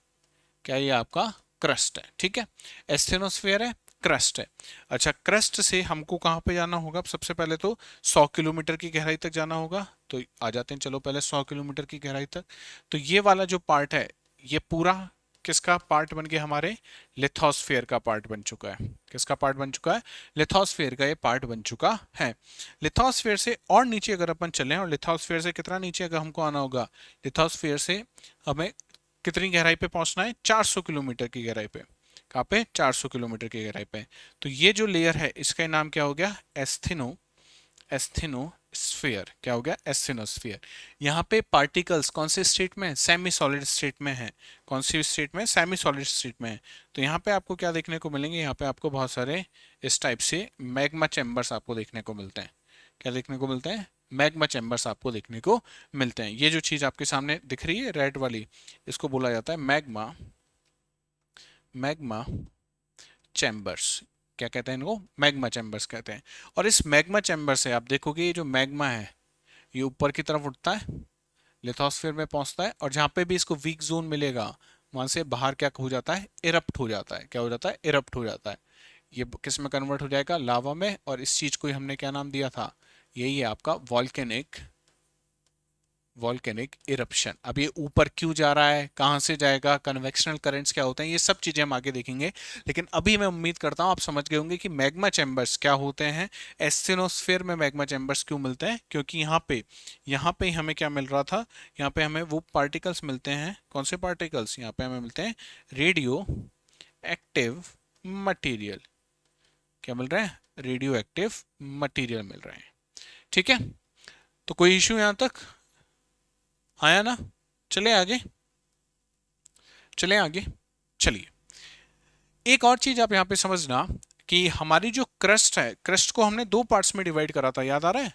A: क्या ये आपका क्रस्ट है? ठीक है। एस्थेनोस्फीयर है, क्रस्ट है। अच्छा, क्रस्ट से हमको कहाँ पे जाना होगा? सबसे पहले तो 100 किलोमीटर की गहराई तक जाना होगा। तो आ जाते हैं, चलो पहले 100 किलोमीटर की गहराई तक। तो ये वाला जो पार्ट है, ये पूरा किसका पार्ट बन गया? हमारे लिथोस्फीयर का पार्ट बन चुका है। किसका पार्ट बन चुका है? लिथोस्फीयर का ये पार्ट बन चुका है। लिथोस्फीयर से और नीचे अगर अपन चलें, और लिथोस्फीयर से कितना नीचे अगर हमको आना होगा, लिथोस्फीयर से हमें कितनी गहराई पे पहुंचना है? 400 किलोमीटर की गहराई पे। कहाँ पे? 400 किलोमीटर की गहराई पे। तो ये जो लेयर है, इसका नाम क्या हो गया? एस्थेनोस्फीयर। क्या हो गया? एस्थेनोस्फीयर। यहाँ पे पार्टिकल्स कौन से स्टेट में? सेमी सॉलिड स्टेट में है। कौन सी स्टेट में? सेमी सॉलिड स्टेट में है। तो यहाँ पे आपको क्या देखने को मिलेंगे? यहाँ पे आपको बहुत सारे इस टाइप से मैग्मा चैम्बर्स आपको देखने को मिलते हैं। क्या देखने को मिलते हैं? मैग्मा चैम्बर्स आपको देखने को मिलते हैं। ये जो चीज आपके सामने दिख रही है रेड वाली, इसको बोला जाता है मैग्मा चैम्बर्स। क्या कहते हैं इनको? मैग्मा चैम्बर्स कहते हैं। और इस मैग्मा चैम्बर से आप देखोगे, ये जो मैग्मा है ये ऊपर की तरफ उठता है, लिथोस्फीयर में पहुंचता है, और जहां पे भी इसको वीक जोन मिलेगा, वहां से बाहर क्या हो जाता है? इरप्ट हो जाता है। क्या हो जाता है? इरप्ट हो जाता है। ये किस में कन्वर्ट हो जाएगा? लावा में। और इस चीज को हमने क्या नाम दिया था? यही है आपका वॉल्केनिक इरप्शन। अब ये ऊपर क्यों जा रहा है, कहां से जाएगा, कन्वेक्शनल करंट्स क्या होते हैं, ये सब चीजें हम आगे देखेंगे। लेकिन अभी मैं उम्मीद करता हूं आप समझ गए होंगे कि मैग्मा चैम्बर्स क्या होते हैं। एस्थेनोस्फीयर में मैग्मा चैम्बर्स क्यों मिलते हैं? क्योंकि यहाँ पे हमें क्या मिल रहा था? यहाँ पे हमें वो पार्टिकल्स मिलते हैं। कौन से पार्टिकल्स? यहाँ पे हमें मिलते हैं रेडियो एक्टिव मटेरियल। क्या मिल रहा है? रेडियो एक्टिव मटेरियल मिल रहा है। ठीक है, तो कोई इश्यू यहां तक आया ना? चले आगे, चले आगे। चलिए, एक और चीज आप यहां पे समझना कि हमारी जो क्रस्ट है, क्रस्ट को हमने दो पार्ट्स में डिवाइड करा था, याद आ रहा है?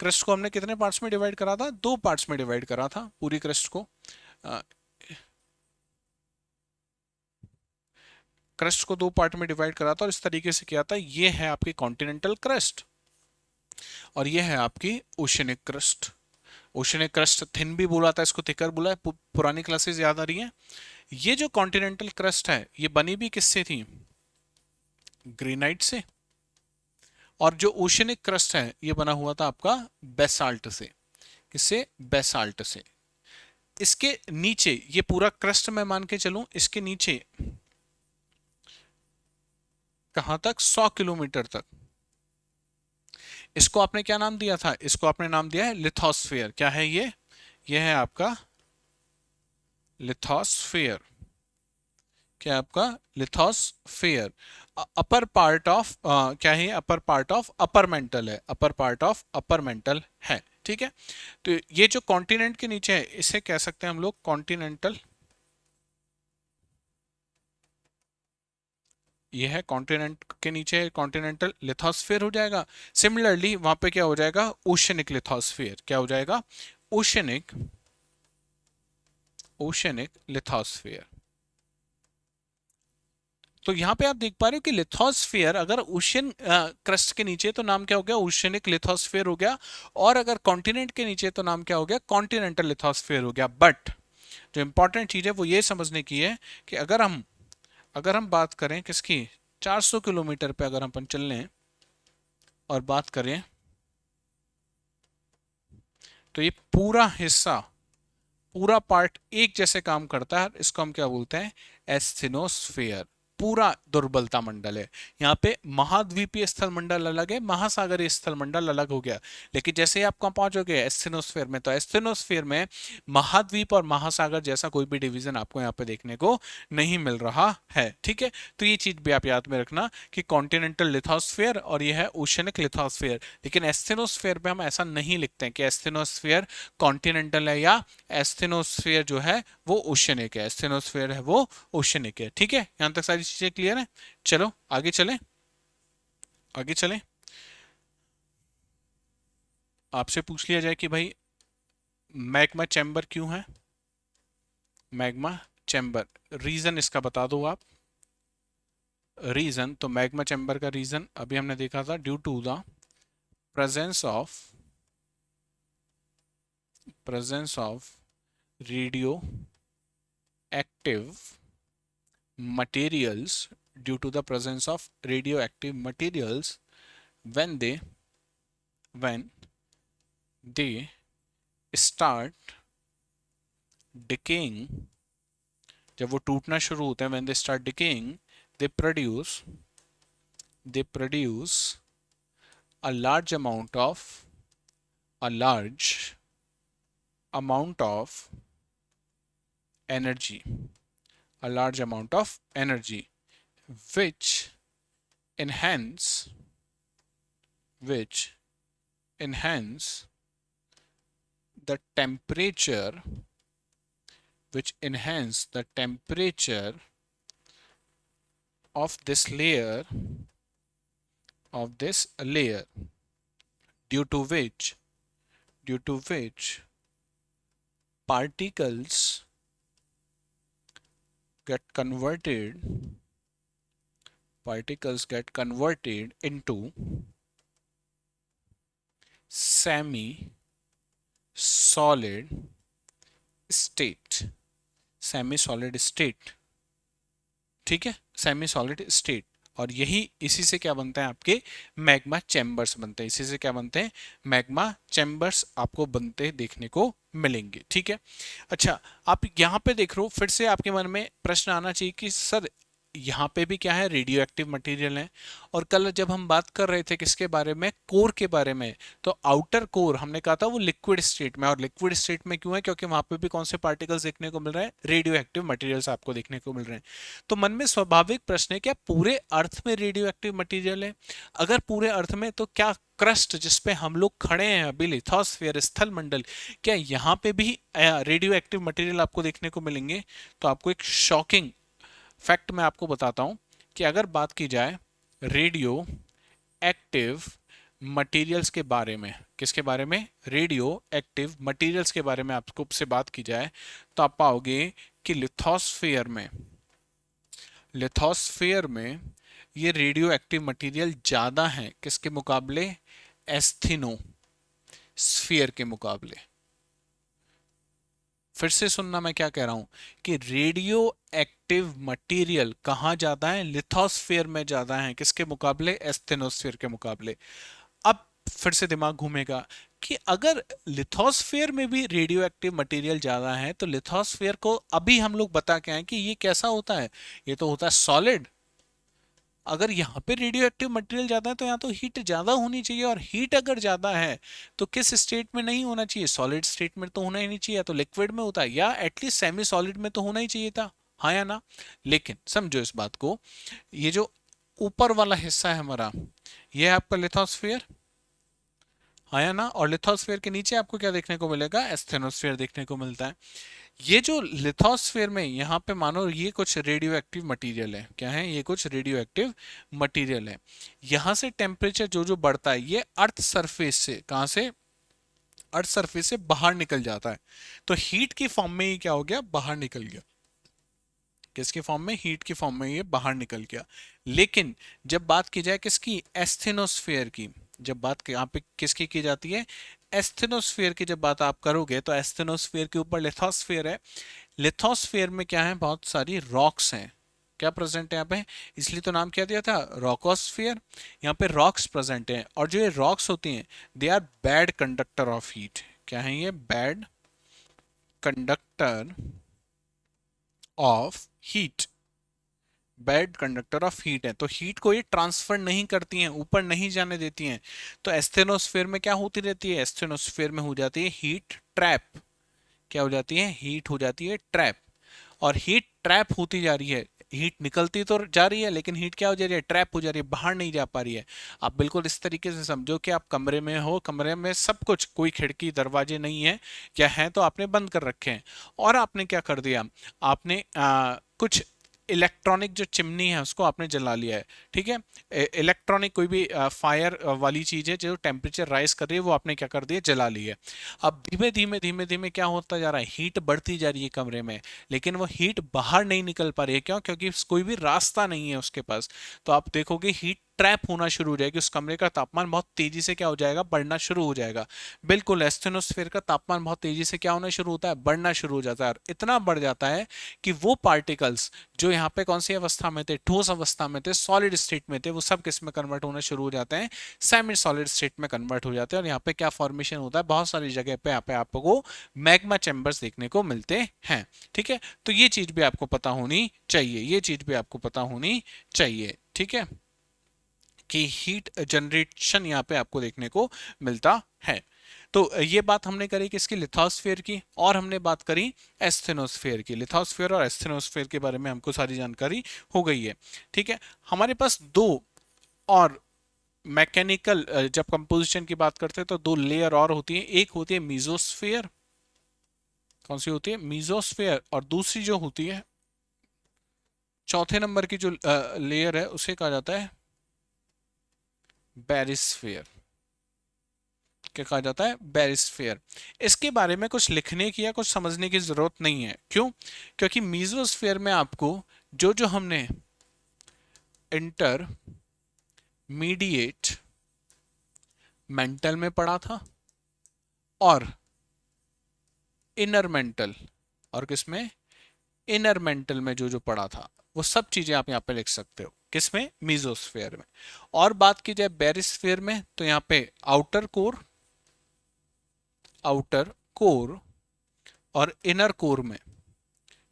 A: क्रस्ट को हमने कितने पार्ट्स में डिवाइड करा था? दो पार्ट्स में डिवाइड करा था पूरी क्रस्ट को। क्रस्ट को दो पार्ट में डिवाइड करा था और इस तरीके से किया था। ये है आपकी कॉन्टिनेंटल क्रस्ट और ये है आपकी oceanic crust. Oceanic crust thin भी बोला था, इसको थिकर बोला है। पुरानी क्लासेस याद आ रही हैं? ये जो कॉन्टिनेंटल क्रस्ट है ये बनी भी किससे थी? ग्रेनाइट से। और जो ओशनिक क्रस्ट है ये बना हुआ था आपका बेसाल्ट से। किससे? बेसाल्ट से। इसके नीचे ये पूरा क्रस्ट मैं मान के चलूं, इसके नीचे कहां तक? 100 किलोमीटर तक। इसको आपने क्या नाम दिया था? इसको आपने नाम दिया है लिथोस्फीयर। क्या है ये? ये है आपका लिथोस्फीयर। क्या आपका? लिथोस्फीयर। अपर पार्ट ऑफ क्या है? Upper part of upper mantle है। Upper part of upper mantle है। ठीक है, तो ये जो कॉन्टिनेंट के नीचे है इसे कह सकते हैं हम लोग कॉन्टिनेंटल। ये है कॉन्टिनेंट के नीचे कॉन्टिनेंटल लिथोस्फीयर हो जाएगा। सिमिलरली वहां पे क्या हो जाएगा? Oceanic lithosphere. क्या हो जाएगा? Oceanic, oceanic lithosphere. तो यहां पे आप देख पा रहे हो कि लिथोस्फीयर अगर ओशन क्रस्ट के नीचे तो नाम क्या हो गया? ओशनिक लिथोस्फीयर हो गया। और अगर कॉन्टिनेंट के नीचे तो नाम क्या हो गया? कॉन्टिनेंटल लिथोस्फीयर हो गया। बट जो इंपॉर्टेंट चीज है वो ये समझने की है कि अगर हम बात करें किसकी? 400 किलोमीटर पे अगर हम अपन चल लें और बात करें तो ये पूरा हिस्सा, पूरा पार्ट एक जैसे काम करता है। इसको हम क्या बोलते हैं? एस्थेनोस्फीयर। पूरा दुर्बलता मंडल है। यहाँ पे महाद्वीपीय स्थल मंडल अलग है, महासागरीय स्थल मंडल अलग हो गया। लेकिन जैसे ही आप कहाँ पहुंचोगे? एस्थेनोस्फीयर में, तो एस्थेनोस्फीयर में महाद्वीप और महासागर जैसा कोई भी डिवीजन आपको यहाँ पे देखने को नहीं मिल रहा है। ठीक है, तो ये चीज भी आप याद में रखना कि कॉन्टिनेंटल लिथोस्फीयर और ये है ओशनिक लिथोस्फीयर। लेकिन एस्थेनोस्फीयर में हम ऐसा नहीं लिखते हैं कि एस्थेनोस्फीयर कॉन्टिनेंटल है या एस्थेनोस्फीयर जो है वो ओशनिक है। एस्थेनोस्फीयर है वो ओशनिक है। ठीक है, यहां तक सारी चीजें क्लियर है? चलो आगे चलें, आगे चलें। आपसे पूछ लिया जाए कि भाई मैग्मा चैम्बर क्यों है? मैग्मा चैम्बर, रीजन इसका बता दो आप। रीजन तो मैग्मा चैम्बर का रीजन अभी हमने देखा था, due to the presence of radioactive materials, due to the presence of radioactive materials when they start decaying, जब वो टूटना शुरू होते हैं, when they start decaying, they produce a large amount of energy, a large amount of energy which enhance the temperature, of this layer, due to which particles get converted into semi solid state। ठीक है, semi solid state. और यही इसी से क्या बनता है? आपके मैग्मा चैम्बर्स बनते हैं। इसी से क्या बनते हैं? मैग्मा चैम्बर्स आपको बनते देखने को मिलेंगे। ठीक है, अच्छा आप यहां पे देख रहे हो, फिर से आपके मन में प्रश्न आना चाहिए कि सर यहाँ पे भी क्या है, रेडियो एक्टिव मटेरियल है। और कल जब हम बात कर रहे थे किसके बारे में, कोर के बारे में, तो आउटर कोर हमने कहा था वो लिक्विड स्टेट में, और लिक्विड स्टेट में क्यों है, क्योंकि वहां पे भी कौन से पार्टिकल्स देखने को मिल रहे हैं, रेडियो एक्टिव मटीरियल्स आपको देखने को मिल रहे हैं। तो मन में स्वाभाविक प्रश्न है, क्या पूरे अर्थ में रेडियो एक्टिव मटीरियल है? अगर पूरे अर्थ में, तो क्या क्रस्ट जिसपे हम लोग खड़े हैं अभी, लिथोस्फीयर, स्थल मंडल, क्या यहाँ पे भी रेडियो एक्टिव मटेरियल आपको देखने को मिलेंगे? तो आपको एक शॉकिंग फैक्ट मैं आपको बताता हूं कि अगर बात की जाए रेडियो एक्टिव मटेरियल्स के बारे में, किसके बारे में, रेडियो एक्टिव मटेरियल्स के बारे में आपको से बात की जाए, तो आप पाओगे कि लिथोस्फीयर में ये रेडियो एक्टिव मटेरियल ज्यादा है किसके मुकाबले, एस्थेनोस्फीयर के मुकाबले। फिर से सुनना मैं क्या कह रहा हूं, कि रेडियो एक्टिव मटेरियल कहां ज्यादा है, लिथोस्फीयर में ज्यादा है, किसके मुकाबले, एस्थेनोस्फीयर के मुकाबले। अब फिर से दिमाग घूमेगा कि अगर लिथोस्फीयर में भी रेडियो एक्टिव मटेरियल ज्यादा है, तो लिथोस्फीयर को अभी हम लोग बता के आए कि ये कैसा होता है, ये तो होता है सॉलिड। अगर यहाँ पे रेडियो एक्टिव मटेरियल ज्यादा है तो यहाँ तो हीट ज्यादा होनी चाहिए, और हीट अगर ज्यादा है तो किस स्टेट में नहीं होना चाहिए, सॉलिड स्टेट में तो होना ही नहीं चाहिए, तो लिक्विड में होता है, या एटलीस्ट सेमी सॉलिड में तो होना ही चाहिए था, हाँ या ना। लेकिन समझो इस बात को, ये जो ऊपर वाला हिस्सा है हमारा, ये है आपका लिथोस्फीयर, हाँ या ना, और लिथोस्फीयर के नीचे आपको क्या देखने को मिलेगा, एस्थेनोस्फीयर देखने को मिलता है। ये जो लिथोस्फीयर में, यहाँ पे मानो ये कुछ रेडियो एक्टिव मटीरियल है, क्या है, ये कुछ रेडियो एक्टिव मटीरियल है। यहाँ से टेम्परेचर जो जो बढ़ता है, ये अर्थ सरफेस से, कहाँ से, अर्थ सरफेस से बाहर निकल जाता है, तो हीट की फॉर्म में ये क्या हो गया, बाहर निकल गया, किसके फॉर्म में, हीट की फॉर्म में ये बाहर निकल गया। लेकिन जब बात की जाए किसकी, एस्थेनोस्फीयर की, जब बात यहाँ पे किसकी की जाती है, एस्थेनोस्फीयर की जब बात आप करोगे, तो एस्थेनोस्फीयर के ऊपर लिथोस्फीयर है। लिथोस्फीयर में क्या है, बहुत सारी रॉक्स हैं, क्या प्रेजेंट है यहाँ पे, इसलिए तो नाम क्या दिया था, रॉकोस्फीयर। यहाँ पे रॉक्स प्रेजेंट हैं, और जो ये रॉक्स होती हैं, they are bad conductor of heat, क्या है ये, bad conductor of heat, bad conductor of heat है, तो हीट को ये ट्रांसफर नहीं करती हैं, ऊपर नहीं जाने देती हैं। तो एस्थेनोस्फीयर में क्या होती रहती है, एस्थेनोस्फीयर में हो जाती है हीट ट्रैप, क्या हो जाती है, हीट हो जाती है ट्रैप, और हीट ट्रैप होती जा रही है, हीट निकलती तो जा रही है, लेकिन हीट क्या हो जा रही है, ट्रैप हो जा रही है, बाहर नहीं जा पा रही है। आप बिल्कुल इस तरीके से समझो कि आप कमरे में हो, कमरे में सब कुछ, कोई खिड़की दरवाजे नहीं है, या है तो आपने बंद कर रखे हैं, और आपने क्या कर दिया, आपने कुछ इलेक्ट्रॉनिक जो चिमनी है उसको आपने जला लिया है, ठीक है, इलेक्ट्रॉनिक कोई भी फायर वाली चीज है जो टेम्परेचर राइज कर रही है, वो आपने क्या कर दिया, जला ली है। अब धीमे धीमे धीमे धीमे क्या होता जा रहा है, हीट बढ़ती जा रही है कमरे में, लेकिन वो हीट बाहर नहीं निकल पा रही है, क्यों, क्योंकि कोई भी रास्ता नहीं है उसके पास। तो आप देखोगे हीट ट्रैप होना शुरू हो जाएगी, उस कमरे का तापमान बहुत तेजी से क्या हो जाएगा, बढ़ना शुरू हो जाएगा। बिल्कुल एस्थेनोस्फीयर का तापमान बहुत तेजी से क्या होना शुरू होता है, बढ़ना शुरू हो जाता है, और इतना बढ़ जाता है कि वो पार्टिकल्स जो यहाँ पे कौन सी अवस्था में थे, ठोस अवस्था में थे, सॉलिड स्टेट में थे, वो सब किस में कन्वर्ट होना शुरू हो जाते हैं, सेमी सॉलिड स्टेट में कन्वर्ट हो जाते हैं। और यहाँ पे क्या फॉर्मेशन होता है, बहुत सारी जगह पे यहाँ पे आपको मैग्मा चैम्बर्स देखने को मिलते हैं, ठीक है। तो ये चीज भी आपको पता होनी चाहिए, ये चीज भी आपको पता होनी चाहिए, ठीक है, कि हीट जनरेशन यहाँ पे आपको देखने को मिलता है। तो ये बात हमने करी किसकी, लिथोस्फीयर की, और हमने बात करी एस्थेनोस्फीयर की। लिथोस्फीयर और एस्थेनोस्फीयर के बारे में हमको सारी जानकारी हो गई है, ठीक है। हमारे पास दो और मैकेनिकल, जब कंपोजिशन की बात करते हैं तो दो लेयर और होती है, एक होती है मीजोस्फीयर, कौन सी होती है, मीजोस्फीयर, और दूसरी जो होती है, चौथे नंबर की जो लेयर है उसे कहा जाता है बैरिस्फीयर, क्या कहा जाता है, बैरिस्फीयर। इसके बारे में कुछ लिखने की या कुछ समझने की जरूरत नहीं है, क्यों, क्योंकि मीजोस्फीयर में आपको जो जो हमने इंटरमीडिएट मेंटल में पढ़ा था, और इनर मेंटल, और किसमें, इनर मेंटल में जो जो पढ़ा था, वो सब चीजें आप यहाँ पे लिख सकते हो, किसमें, मीजोस्फीयर में। और बात की जाए बैरिस्फीयर में, तो यहाँ पे आउटर कोर और इनर कोर में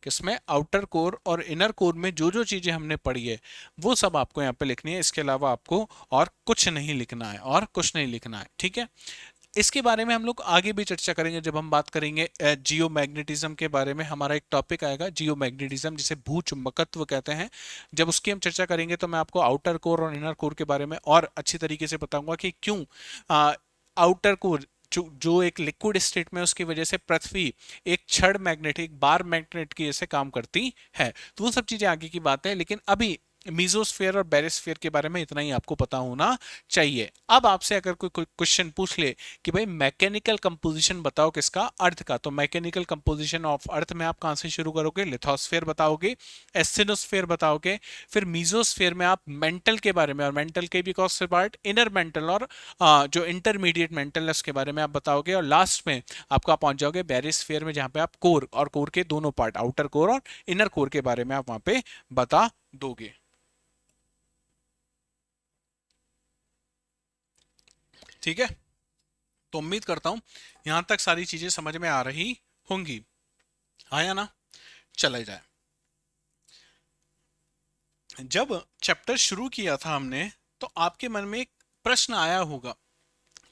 A: किसमें, आउटर कोर और इनर कोर में जो जो चीजें हमने पढ़ी है वो सब आपको यहाँ पे लिखनी है। इसके अलावा आपको और कुछ नहीं लिखना है, और कुछ नहीं लिखना है, ठीक है। इसके बारे में हम लोग आगे भी चर्चा करेंगे जब हम बात करेंगे जियो मैग्नेटिज्म के बारे में। हमारा एक टॉपिक आएगा जियो मैग्नेटिज्म, जिसे भूचुंबकत्व कहते हैं। जब उसकी हम चर्चा करेंगे तो मैं आपको आउटर कोर और इनर कोर के बारे में और अच्छी तरीके से बताऊंगा कि क्यों आउटर कोर जो एक लिक्विड स्टेट में, उसकी वजह से पृथ्वी एक क्षण मैग्नेट, एक बार मैग्नेट की जैसे काम करती है। तो वो सब चीजें आगे की बात है, लेकिन अभी मीजोस्फीयर और बैरिस्फीयर के बारे में इतना ही आपको पता होना चाहिए। अब आपसे अगर कोई क्वेश्चन पूछ ले कि भाई मैकेनिकल कंपोजिशन बताओ किसका, अर्थ का, तो मैकेनिकल कंपोजिशन ऑफ अर्थ में आप कहां से शुरू करोगे, लिथोस्फीयर बताओगे, एस्टेनोस्फीयर बताओगे, फिर मीजोस्फीयर में आप मेंटल के बारे में, और मेंटल के भी कौन से पार्ट, इनर मेंटल और जो इंटरमीडिएट मेंटल है उसके बारे में आप बताओगे, और लास्ट में आपको आप पहुंच जाओगे बैरिस्फीयर में, जहां पे आप कोर और कोर के दोनों पार्ट, आउटर कोर और इनर कोर के बारे में आप वहां पे बता दोगे। ठीक है, तो उम्मीद करता हूं यहां तक सारी चीजें समझ में आ रही होंगी। आया ना, चला जाए। जब चैप्टर शुरू किया था हमने, तो आपके मन में एक प्रश्न आया होगा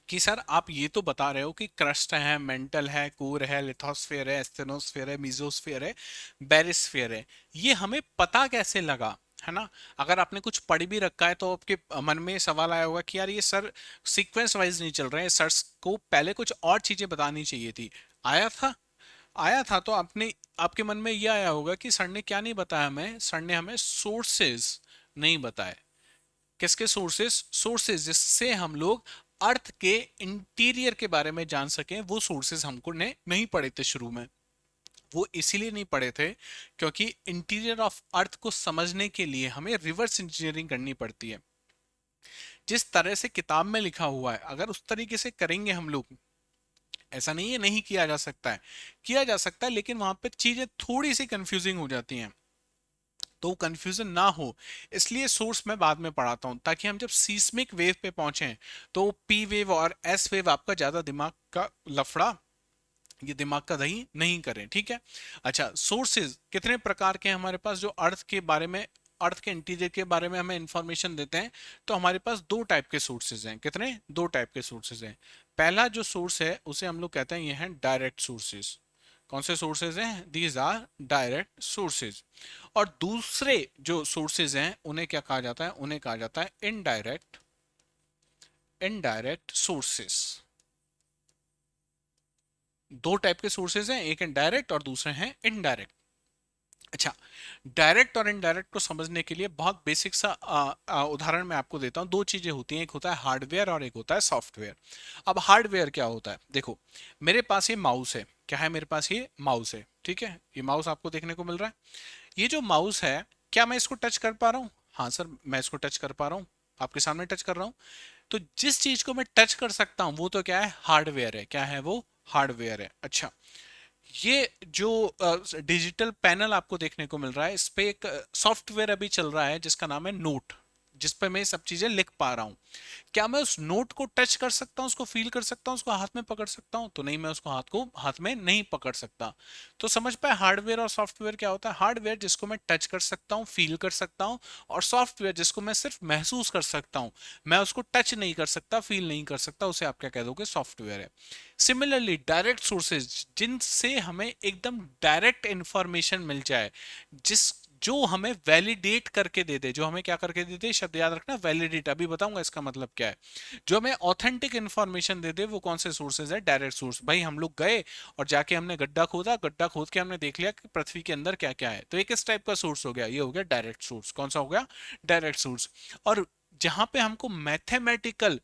A: कि सर आप ये तो बता रहे हो कि क्रस्ट है, मेंटल है, कोर है, लिथोस्फीयर है, एस्टेनोस्फीयर है, मीजोस्फीयर है, बैरिस्फीयर है, ये हमें पता कैसे लगा, है ना। अगर आपने कुछ पढ़ भी रखा है तो आपके मन में सवाल आया होगा कि यार ये सर सीक्वेंस वाइज नहीं चल रहे हैं, सर को पहले कुछ और चीजें बतानी चाहिए थी। आया था, आया था, तो आपने, आपके मन में ये आया होगा कि सर ने क्या नहीं बताया हमें, सर ने हमें सोर्सेज नहीं बताए। किसके सोर्सेज, सोर्सेज जिससे हम लोग अर्थ के इंटीरियर के बारे में जान सकें, वो सोर्सेज हमको ने नहीं पढ़े थे शुरू में। वो इसीलिए नहीं पढ़े थे क्योंकि इंटीरियर ऑफ अर्थ को समझने के लिए हमें रिवर्स इंजीनियरिंग करनी पड़ती है। जिस तरह से किताब में लिखा हुआ है, अगर उस तरीके से करेंगे हम लोग, ऐसा नहीं है नहीं किया जा सकता है, किया जा सकता है, लेकिन वहां पे चीजें थोड़ी सी कंफ्यूजिंग हो जाती हैं। तो कंफ्यूजन ना हो इसलिए सोर्स मैं बाद में पढ़ाता हूं, ताकि हम जब सीस्मिक वेव पे पहुंचे तो पी वेव और एस वेव आपका ज्यादा दिमाग का लफड़ा, ये दिमाग का दही नहीं करें, ठीक है। अच्छा, सोर्सेज कितने प्रकार के हैं हमारे पास जो अर्थ के बारे में, अर्थ के इंटीरियर के बारे में हमें इंफॉर्मेशन देते हैं। तो हमारे पास दो टाइप के सोर्सेज हैं। कितने, दो टाइप के सोर्सेज हैं। पहला जो सोर्स है उसे हम लोग कहते हैं, ये हैं डायरेक्ट सोर्सेज। कौन से सोर्सेज हैं, दीज आर डायरेक्ट सोर्सेज। और दूसरे जो सोर्सेज हैं उन्हें क्या कहा जाता है, उन्हें कहा जाता है इनडायरेक्ट, इनडायरेक्ट सोर्सेज। दो टाइप के सोर्सेज हैं, एक डायरेक्ट और दूसरे हैं इनडायरेक्ट। अच्छा, डायरेक्ट और इनडायरेक्ट को समझने के लिए बहुत बेसिक सा उदाहरण मैं आपको देता हूं। दो चीजें होती हैं, एक होता है हार्डवेयर और एक होता है सॉफ्टवेयर। अब हार्डवेयर क्या होता है, देखो मेरे पास ये माउस है, क्या है मेरे पास, ये माउस है, ठीक है। ये माउस आपको देखने को मिल रहा है। ये जो माउस है, क्या मैं इसको टच कर पा रहा हूँ, हाँ सर मैं इसको टच कर पा रहा हूँ, आपके सामने टच कर रहा हूँ। तो जिस चीज को मैं टच कर सकता हूं वो तो क्या है, हार्डवेयर है। क्या है वो, हार्डवेयर है। अच्छा, ये जो डिजिटल पैनल आपको देखने को मिल रहा है, इस पे एक सॉफ्टवेयर अभी चल रहा है जिसका नाम है नोट, जिस पे मैं सब चीजें लिख पा रहा हूं। क्या मैं उस नोट को टच कर सकता हूं, उसको फील कर सकता हूं, उसको हाथ में पकड़ सकता हूं, तो नहीं, मैं उसको हाथ में नहीं पकड़ सकता। तो समझ पाए हार्डवेयर और सॉफ्टवेयर क्या होता है। हार्डवेयर जिसको मैं टच कर सकता हूं, फील कर सकता हूं, और सॉफ्टवेयर जिसको मैं सिर्फ महसूस कर सकता हूं, मैं उसको टच नहीं कर सकता, फील नहीं कर सकता, उसे आप क्या कह दोगे, सॉफ्टवेयर है। सिमिलरली डायरेक्ट सोर्सेज जिनसे हमें एकदम डायरेक्ट इंफॉर्मेशन मिल जाए, जिस जो हमें वैलिडेट करके दे दे, जो हमें क्या करके दे दे, शब्द याद रखना, वैलिडेट, अभी बताऊंगा इसका मतलब क्या है। जो हमें ऑथेंटिक इंफॉर्मेशन दे दे, वो कौन से सोर्सेज है, डायरेक्ट सोर्स। भाई हम लोग गए और जाके हमने गड्ढा खोदा, गड्ढा खोद के हमने देख लिया कि पृथ्वी के अंदर क्या क्या है, तो एक इस टाइप का सोर्स हो गया, ये हो गया डायरेक्ट सोर्स। कौन सा हो गया, डायरेक्ट सोर्स। और जहां पे हमको मैथमेटिकल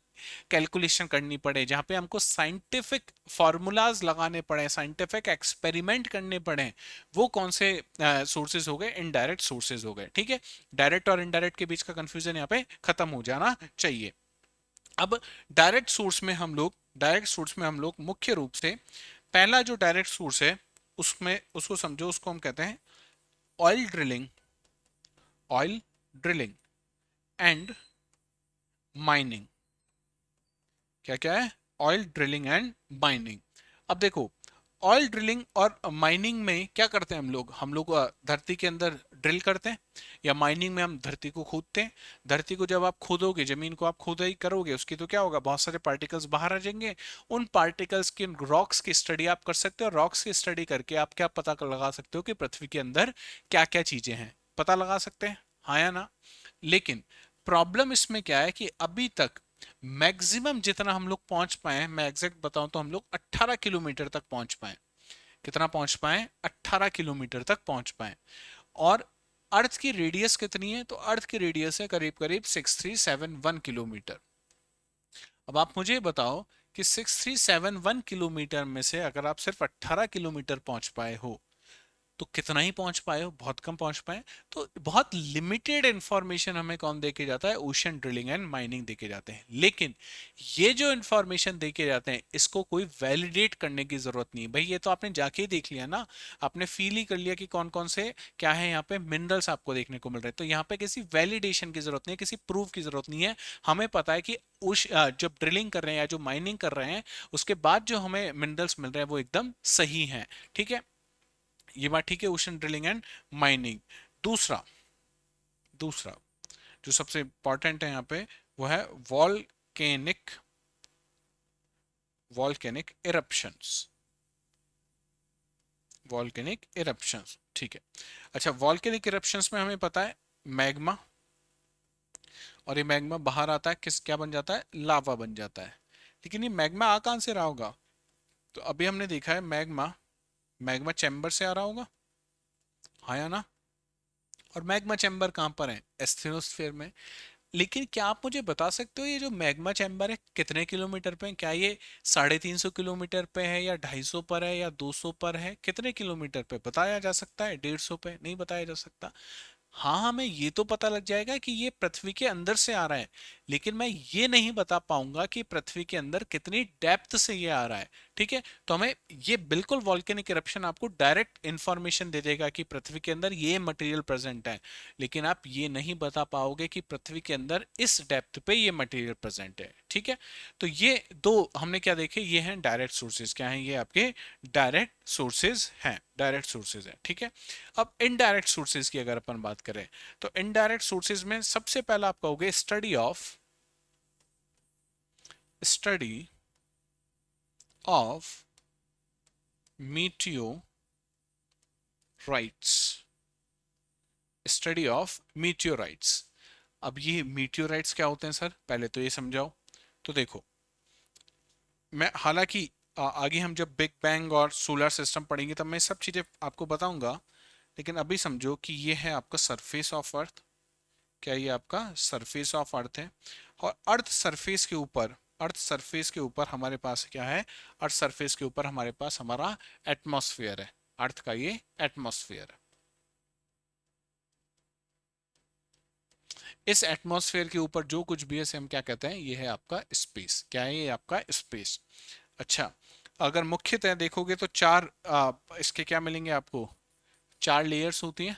A: कैलकुलेशन करनी पड़े, जहां पे हमको साइंटिफिक फॉर्मूलाज लगाने पड़े, साइंटिफिक एक्सपेरिमेंट करने पड़े, वो कौन से सोर्सेज हो गए, इनडायरेक्ट सोर्सेज हो गए, ठीक है। डायरेक्ट और इनडायरेक्ट के बीच का कंफ्यूजन यहाँ पे खत्म हो जाना चाहिए। अब डायरेक्ट सोर्स में हम लोग, डायरेक्ट सोर्स में हम लोग मुख्य रूप से पहला जो डायरेक्ट सोर्स है उसमें, उसको समझो, उसको हम कहते हैं oil drilling, oil drilling and mining. क्या क्या है, ऑयल ड्रिलिंग एंड माइनिंग। अब देखो, ऑयल ड्रिलिंग और माइनिंग में क्या करते हैं हम लोग धरती के अंदर ड्रिल करते हैं, या माइनिंग में हम धरती को खोदते हैं। धरती को जब आप खोदोगे, जमीन को आप खोदाई करोगे, उसकी तो क्या होगा, बहुत सारे पार्टिकल्स बाहर आ जाएंगे। उन पार्टिकल्स की, रॉक्स की स्टडी आप कर सकते हो। रॉक्स की स्टडी करके आप क्या पता लगा सकते हो कि पृथ्वी के अंदर क्या क्या चीजें हैं, पता लगा सकते हैं, हाँ या ना। लेकिन प्रॉब्लम इसमें क्या है कि अभी तक मैक्सिमम जितना हम लोग पहुंच पाए हैं, मैं एग्जैक्ट बताऊं तो हम लोग 18 किलोमीटर तक पहुंच पाए। कितना पहुंच पाए, 18 किलोमीटर तक पहुंच पाए। और अर्थ की रेडियस कितनी है, तो अर्थ की रेडियस है करीब करीब 6371 किलोमीटर। अब आप मुझे बताओ कि 6371 किलोमीटर में से अगर आप सिर्फ 18 किलोमीटर पहुंच पाए हो, तो कितना ही पहुंच पाए हो, बहुत कम पहुंच पाए। तो बहुत लिमिटेड इंफॉर्मेशन हमें कौन देके जाता है, ओशन ड्रिलिंग एंड माइनिंग देके जाते हैं। लेकिन ये जो इंफॉर्मेशन देके जाते हैं, इसको कोई वैलिडेट करने की जरूरत नहीं। भाई ये तो आपने जाके ही देख लिया ना, आपने फील ही कर लिया कि कौन कौन से क्या है यहाँ पे मिनरल्स आपको देखने को मिल रहे हैं। तो यहाँ पे किसी वैलिडेशन की जरूरत नहीं है, किसी प्रूफ की जरूरत नहीं है। हमें पता है कि जब ड्रिलिंग कर रहे हैं या जो माइनिंग कर रहे हैं, उसके बाद जो हमें मिनरल्स मिल रहे हैं वो एकदम सही हैं। ठीक है, ये बात ठीक है, ओशन ड्रिलिंग एंड माइनिंग। दूसरा दूसरा जो सबसे इंपॉर्टेंट है यहाँ पे, वो है volcanic volcanic eruptions. Volcanic eruptions, ठीक है। अच्छा, वॉल्केनिक इरप्शंस में हमें पता है मैग्मा, और ये मैग्मा बाहर आता है, किस क्या बन जाता है, लावा बन जाता है। लेकिन ये मैग्मा आ कहां से रहा होगा, तो अभी हमने देखा है मैग्मा मैग्मा चैम्बर से आ रहा होगा, हाँ या ना। और मैग्मा चैम्बर कहां पर है, एस्थेनोस्फेयर में। लेकिन क्या आप मुझे बता सकते हो ये जो मैग्मा चैम्बर है कितने किलोमीटर पे है, क्या ये 350 किलोमीटर पे है, या 250 पर है, या 200 पर है, कितने किलोमीटर पे बताया जा सकता है, 150 पे नहीं बताया जा सकता। हाँ, हमें ये तो पता लग जाएगा कि ये पृथ्वी के अंदर से आ रहा है, लेकिन मैं ये नहीं बता पाऊंगा कि पृथ्वी के अंदर कितनी डेप्थ से ये आ रहा है। ठीक है, तो हमें ये बिल्कुल वॉल्केनिक इरप्शन आपको डायरेक्ट इंफॉर्मेशन दे देगा कि पृथ्वी के अंदर ये मटेरियल प्रेजेंट है, लेकिन आप ये नहीं बता पाओगे कि पृथ्वी के अंदर इस डेप्थ पे ये मटेरियल प्रेजेंट है। ठीक है, तो ये दो हमने क्या देखे, ये हैं डायरेक्ट सोर्सेज। क्या हैं ये, आपके डायरेक्ट सोर्सेज हैं, डायरेक्ट सोर्सेज हैं। ठीक है, अब इनडायरेक्ट सोर्सेज की अगर अपन बात करें, तो इनडायरेक्ट सोर्सेज में सबसे पहला आप कहोगे study of meteorites. Study of meteorites. अब ये मीटियोराइट्स क्या होते हैं सर, पहले तो ये समझाओ। तो देखो, मैं हालांकि आगे हम जब बिग बैंग और सोलर सिस्टम पढ़ेंगे तब मैं सब चीजें आपको बताऊंगा, लेकिन अभी समझो कि ये है आपका सरफेस ऑफ अर्थ। क्या ये आपका सरफेस ऑफ अर्थ है, और अर्थ सरफेस के ऊपर हमारे पास क्या है, अर्थ सरफेस के ऊपर हमारे पास हमारा एटमॉस्फेयर है, अर्थ का ये एटमॉस्फेयर है। इस एटमॉस्फेयर के ऊपर जो कुछ भी है इसे हम क्या कहते हैं, ये है आपका स्पेस। क्या है ये, आपका स्पेस। अच्छा, अगर मुख्यतः देखोगे तो चार इसके क्या मिलेंगे आपको, चार लेयर्स होती हैं।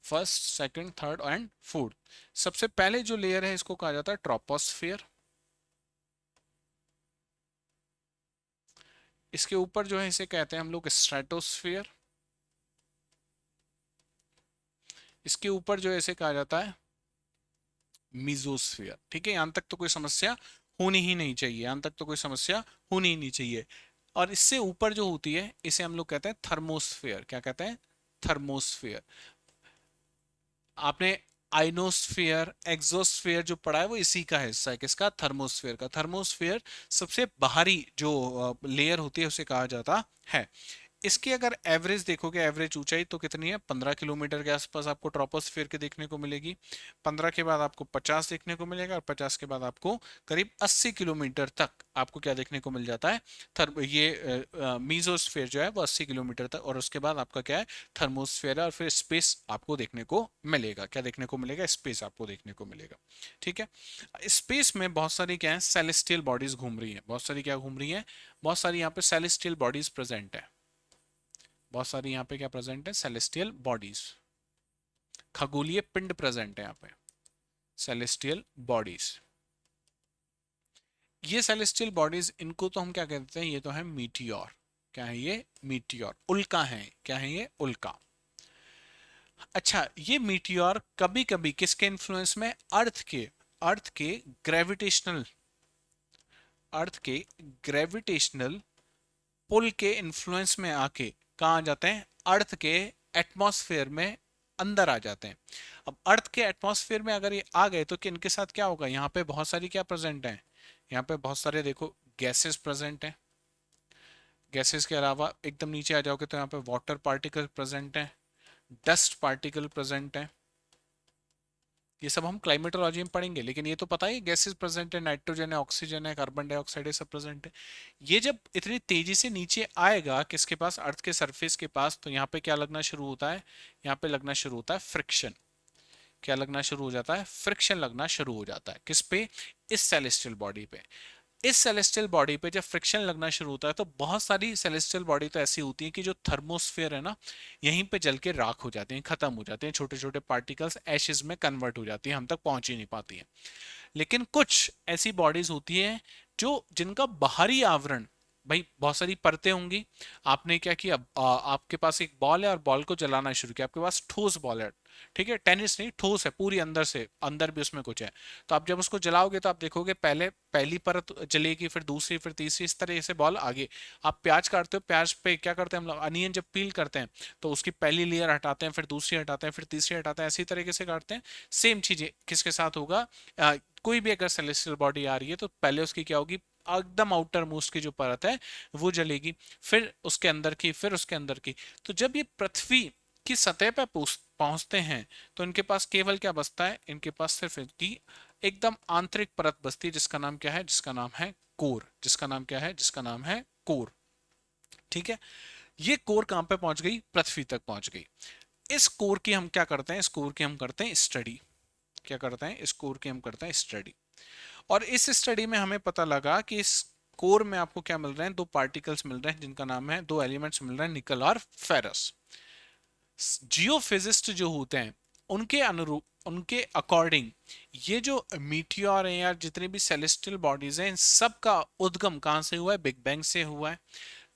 A: First, second, third and fourth. सबसे पहले जो लेयर है इसको कहा जाता है ट्रोपोस्फियर। इसके ऊपर जो है इसे कहते हैं हम लोग स्ट्रेटोस्फियर। इसके ऊपर जो है इसे कहा जाता है मीजोस्फियर। ठीक है, यहां तक तो कोई समस्या होनी ही नहीं चाहिए, यहां तक तो कोई समस्या होनी ही नहीं चाहिए। और इससे ऊपर जो होती है इसे हम लोग कहते हैं थर्मोस्फियर। क्या कहते हैं, थर्मोस्फियर। आपने आइनोस्फियर, एक्सोस्फियर जो पढ़ा है वो इसी का हिस्सा है, किसका, थर्मोस्फियर का। थर्मोस्फियर सबसे बाहरी जो लेयर होती है उसे कहा जाता है। इसकी अगर एवरेज देखोगे, एवरेज ऊंचाई तो कितनी है, 15 किलोमीटर के आसपास आपको ट्रोपोस्फियर के देखने को मिलेगी। 15 के बाद आपको 50 देखने को मिलेगा, और 50 के बाद आपको करीब 80 किलोमीटर तक आपको क्या देखने को मिल जाता है, मीजोस्फेयर जो है वो 80 किलोमीटर तक, और उसके बाद आपका क्या है, थर्मोस्फेयर है। और फिर स्पेस आपको देखने को मिलेगा, क्या देखने को मिलेगा, स्पेस आपको देखने को मिलेगा। ठीक है, स्पेस में बहुत सारी क्या है, सेलेस्टियल बॉडीज घूम रही है, बहुत सारी क्या घूम रही है, बहुत सारी यहाँ पे सेलेस्टियल बॉडीज प्रेजेंट है। बहुत सारी यहाँ पे क्या प्रेजेंट है, सेलेस्टियल बॉडीज, खगोलीय पिंड प्रेजेंट है यहाँ पे। Celestial bodies. ये सेलेस्टियल बॉडीज, इनको तो हम क्या कहते हैं, ये तो है मीटियोर। क्या है ये? मीटियोर, उल्का है। क्या है ये? उल्का। अच्छा, ये मीटियोर कभी कभी किसके इन्फ्लुएंस में? अर्थ के ग्रेविटेशनल अर्थ के ग्रेविटेशनल पुल के इन्फ्लुएंस में आके कहाँ आ जाते हैं? अर्थ के एटमॉस्फेयर में अंदर आ जाते हैं। अब अर्थ के एटमॉस्फेयर में अगर ये आ गए तो कि इनके साथ क्या होगा? यहाँ पे बहुत सारी क्या प्रेजेंट है? यहाँ पे बहुत सारे देखो गैसेस प्रेजेंट हैं। गैसेस के अलावा एकदम नीचे आ जाओगे तो यहाँ पे वाटर पार्टिकल प्रेजेंट है, डस्ट पार्टिकल प्रेजेंट है। ये सब हम क्लाइमेटोलॉजी में पढ़ेंगे, लेकिन ये तो पता है गैसेस प्रेजेंट है, नाइट्रोजन है, ऑक्सीजन है, कार्बन डाइऑक्साइड है, सब प्रेजेंट है। ये जब इतनी तेजी से नीचे आएगा किसके पास? अर्थ के सरफेस के पास, तो यहाँ पे क्या लगना शुरू होता है? यहाँ पे लगना शुरू होता है फ्रिक्शन। क्या लगना शुरू हो जाता है? फ्रिक्शन लगना शुरू हो जाता है। किस पे? इस सेलेस्टियल बॉडी पे। इस सेलेस्टियल बॉडी पे जब फ्रिक्शन लगना शुरू होता है तो बहुत सारी सेलेस्टियल बॉडी तो ऐसी होती है कि जो थर्मोस्फेयर है ना, यहीं पे जल के राख हो जाते हैं, खत्म हो जाते हैं, छोटे छोटे पार्टिकल्स एशेज में कन्वर्ट हो जाती हैं, हम तक पहुंच ही नहीं पाती हैं। लेकिन कुछ ऐसी बॉडीज होती हैं जो जिनका बाहरी आवरण, भाई बहुत सारी परतें होंगी। आपने क्या किया? आपके पास एक बॉल है और बॉल को जलाना शुरू किया, आपके पास ठोस बॉल है, ठीक है, टेनिस नहीं, ठोस है पूरी, अंदर से अंदर भी उसमें कुछ है। तो आप जब उसको जलाओगे तो आप देखोगे पहले पहली परत जलेगी, फिर दूसरी, फिर तीसरी, इस तरह से बॉल आगे। आप प्याज काटते हो, प्याज पे क्या करते हैं हम लोग? अनियन जब पील करते हैं तो उसकी पहली लेयर हटाते हैं, फिर दूसरी हटाते हैं, फिर तीसरी हटाते हैं, इसी तरीके से काटते हैं। सेम चीजें किसके साथ होगा? कोई भी अगर सेलेस्टियल बॉडी आ रही है तो पहले उसकी क्या होगी? एकदम आउटर मोस्ट की जो परत है वो जलेगी, फिर उसके अंदर की, फिर उसके अंदर की। तो जब ये पृथ्वी की सतह पर पहुंचते हैं तो इनके पास केवल क्या बचता है? इनके पास सिर्फ इनकी एकदम आंतरिक परत बचती है, जिसका नाम क्या है? जिसका नाम है कोर। जिसका नाम क्या है? जिसका नाम है कोर। ठीक है, ये कोर कहां पे पहुंच गई? पृथ्वी तक पहुंच गई। इस कोर की हम क्या करते हैं? इस कोर की हम करते हैं स्टडी। क्या करते हैं? इस कोर की हम करते हैं स्टडी। और इस स्टडी में हमें पता लगा कि इस कोर में आपको क्या मिल रहे हैं? दो पार्टिकल्स मिल रहे हैं जिनका नाम है, दो एलिमेंट्स मिल रहे हैं, निकल और फेरस। जियोफिजिस्ट जो होते हैं उनके अनुरूप, उनके अकॉर्डिंग, ये जो मीटियोर है या जितने भी सेलेस्टियल बॉडीज हैं, इन सब का उद्गम कहां से हुआ है? बिग बैंग से हुआ है।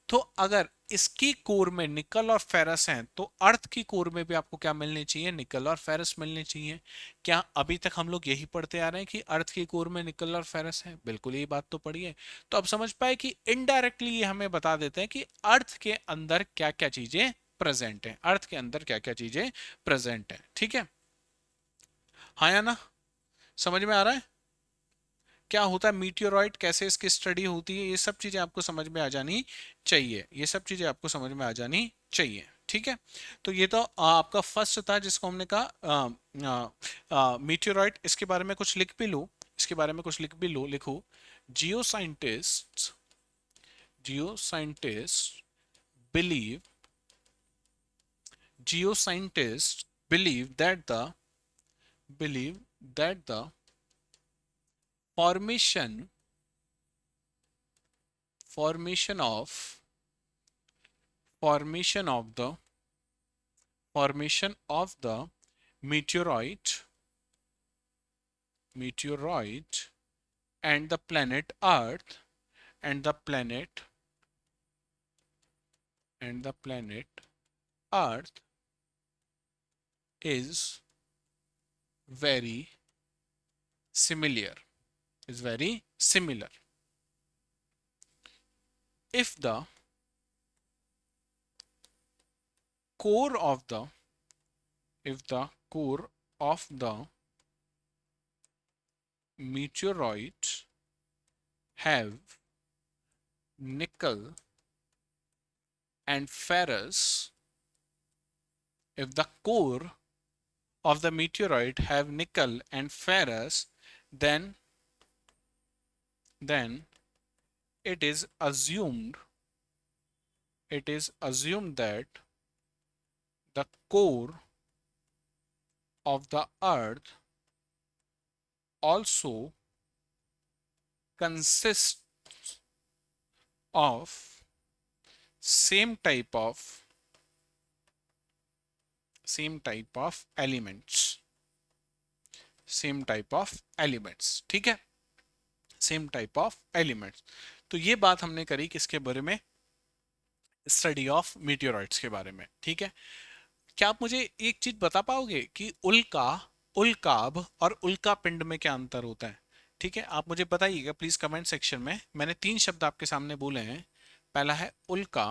A: तो अगर इसकी कोर में निकल और फेरस हैं तो अर्थ की कोर में भी आपको क्या मिलने चाहिए? निकल और फेरस मिलने चाहिए। क्या अभी तक हम लोग यही पढ़ते आ रहे हैं कि अर्थ की कोर में निकल और फेरस है? बिल्कुल यही बात तो पढ़ी है। तो अब समझ पाए कि इनडायरेक्टली ये हमें बता देते हैं कि अर्थ के अंदर क्या क्या चीजें प्रेजेंट है, अर्थ के अंदर क्या क्या चीजें प्रेजेंट है। ठीक है, हाँ या ना? समझ में आ रहा है क्या होता है मीटियोरॉइड, कैसे इसकी स्टडी होती है? ये सब चीजें आपको समझ में आ जानी चाहिए, ये सब चीजें आपको समझ में आ जानी चाहिए। ठीक है, तो ये तो आपका फर्स्ट था जिसको हमने कहा मीटियोरॉइड। इसके बारे में कुछ लिख भी लो, इसके बारे में कुछ लिख भी लो, लिखो। जियो scientist, Jio scientist believe, geoscientists believe that the formation formation of formation of the formation of the meteoroid and the planet earth and the planet earth is very similar, is very similar. If the core of the if the core of the meteoroid have nickel and ferrous, if the core of the meteoroid have nickel and ferrous, then then it is assumed that the core of the earth also consists of same type of elements, same type of elements, ठीक है, same type of elements. तो ये बात हमने करी किसके बारे में, स्टडी ऑफ मीटियोराइट्स के बारे में, ठीक है। क्या आप मुझे एक चीज बता पाओगे कि उल्का, उल्काब और उल्का पिंड में क्या अंतर होता है? ठीक है, आप मुझे बताइएगा प्लीज कमेंट सेक्शन में। मैंने 3 शब्द आपके सामने बोले हैं। पहला है उल्का,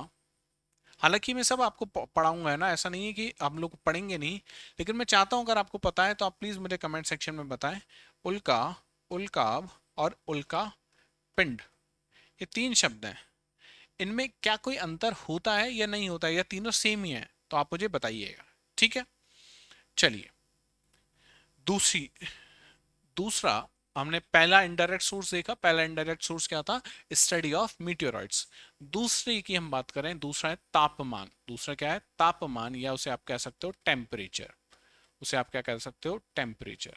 A: हालांकि मैं सब आपको पढ़ाऊंगा, है ना, ऐसा नहीं है कि हम लोग पढ़ेंगे नहीं, लेकिन मैं चाहता हूं अगर आपको पता है तो आप प्लीज मुझे कमेंट सेक्शन में बताएं। उल्का, उल्काब और उल्का पिंड, ये 3 शब्द हैं, इनमें क्या कोई अंतर होता है या नहीं होता है, या तीनों सेम ही है? तो आप मुझे बताइएगा, ठीक है। चलिए, दूसरी दूसरा, हमने पहला इनडायरेक्ट सोर्स देखा। पहला इनडायरेक्ट सोर्स क्या था? Study of meteorites. दूसरी की हम बात करें, दूसरा है तापमान। दूसरा क्या है? तापमान, या उसे आप कह सकते हो टेम्परेचर। उसे आप क्या कह सकते हो? टेम्परेचर।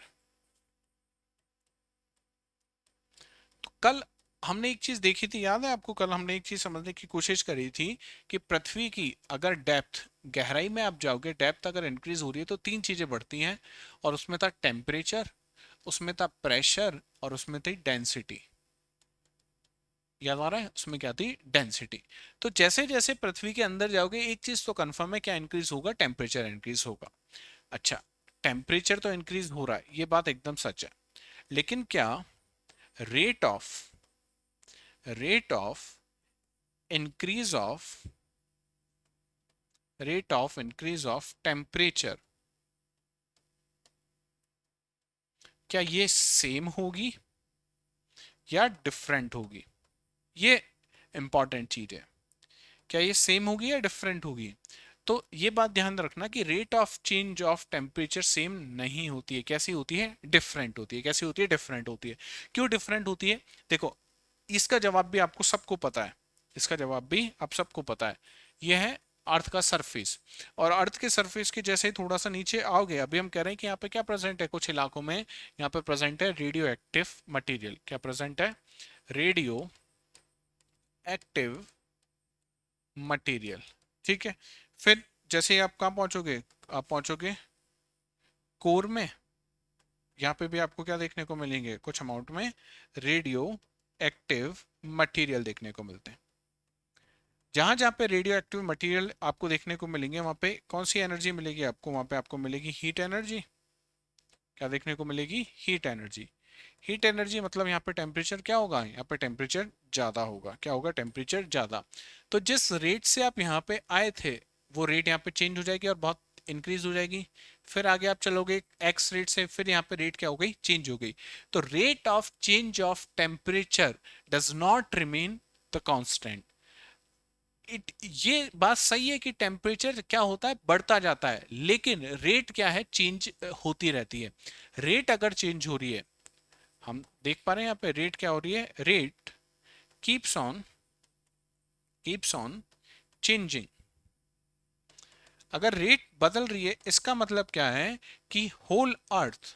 A: तो कल हमने एक चीज देखी थी, याद है आपको? कल हमने एक चीज समझने की कोशिश करी थी कि पृथ्वी की अगर डेप्थ, गहराई में आप जाओगे, डेप्थ अगर इंक्रीज हो रही है तो 3 चीजें बढ़ती हैं, और उसमें था टेम्परेचर, उसमें था प्रेशर, और उसमें थी डेंसिटी। याद आ रहा है? उसमें क्या थी? डेंसिटी। तो जैसे जैसे पृथ्वी के अंदर जाओगे, एक चीज तो कंफर्म है, क्या इंक्रीज होगा? टेम्परेचर इंक्रीज होगा। अच्छा, टेम्परेचर तो इंक्रीज हो रहा है, ये बात एकदम सच है, लेकिन क्या rate of rate of increase of rate of increase of temperature, क्या ये सेम होगी या डिफरेंट होगी? ये इंपॉर्टेंट चीज है। क्या ये सेम होगी या डिफरेंट होगी? तो ये बात ध्यान रखना कि rate of change of temperature same नहीं होती है। कैसी होती है? डिफरेंट होती है। कैसी होती है? डिफरेंट होती है। क्यों डिफरेंट होती है? देखो, इसका जवाब भी आपको सबको पता है। इसका जवाब भी आप सबको पता है। यह है अर्थ का सरफेस। और अर्थ के सरफेस के जैसे ही थोड़ा सा नीचे आओगे, अभी हम कह रहे हैं कि यहाँ पे क्या प्रेजेंट है, कुछ इलाकों में यहाँ पे प्रेजेंट है रेडियो एक्टिव मटीरियल। क्या प्रेजेंट है? रेडियो एक्टिव मटेरियल, ठीक है। फिर जैसे ही आप कहाँ पहुंचोगे, आप पहुंचोगे कोर में, यहाँ पे भी आपको क्या देखने को मिलेंगे? कुछ अमाउंट में रेडियो एक्टिव मटेरियल देखने को मिलते हैं। जहां जहां पे रेडियो एक्टिव मटेरियल आपको देखने को मिलेंगे, वहां पे कौन सी एनर्जी मिलेगी आपको? वहां पे आपको मिलेगी हीट एनर्जी। क्या देखने को मिलेगी? Heat energy. हीट एनर्जी मतलब यहाँ पे टेम्परेचर क्या होगा? यहाँ पे टेम्परेचर ज्यादा होगा। क्या होगा? टेम्परेचर ज्यादा। तो जिस रेट से आप यहाँ पे आए थे, वो रेट यहाँ पे चेंज हो जाएगी और बहुत इंक्रीज हो जाएगी। फिर आगे आप चलोगे एक्स रेट से, फिर यहाँ पे रेट क्या हो गई? चेंज हो गई। तो rate of change of temperature does not remain the constant. ये बात सही है कि टेम्परेचर क्या होता है? बढ़ता जाता है, लेकिन रेट क्या है? चेंज होती रहती है। रेट अगर चेंज हो रही है, हम देख पा रहे हैं यहाँ पे रेट क्या हो रही है? Rate keeps on changing. अगर रेट बदल रही है, इसका मतलब क्या है कि whole earth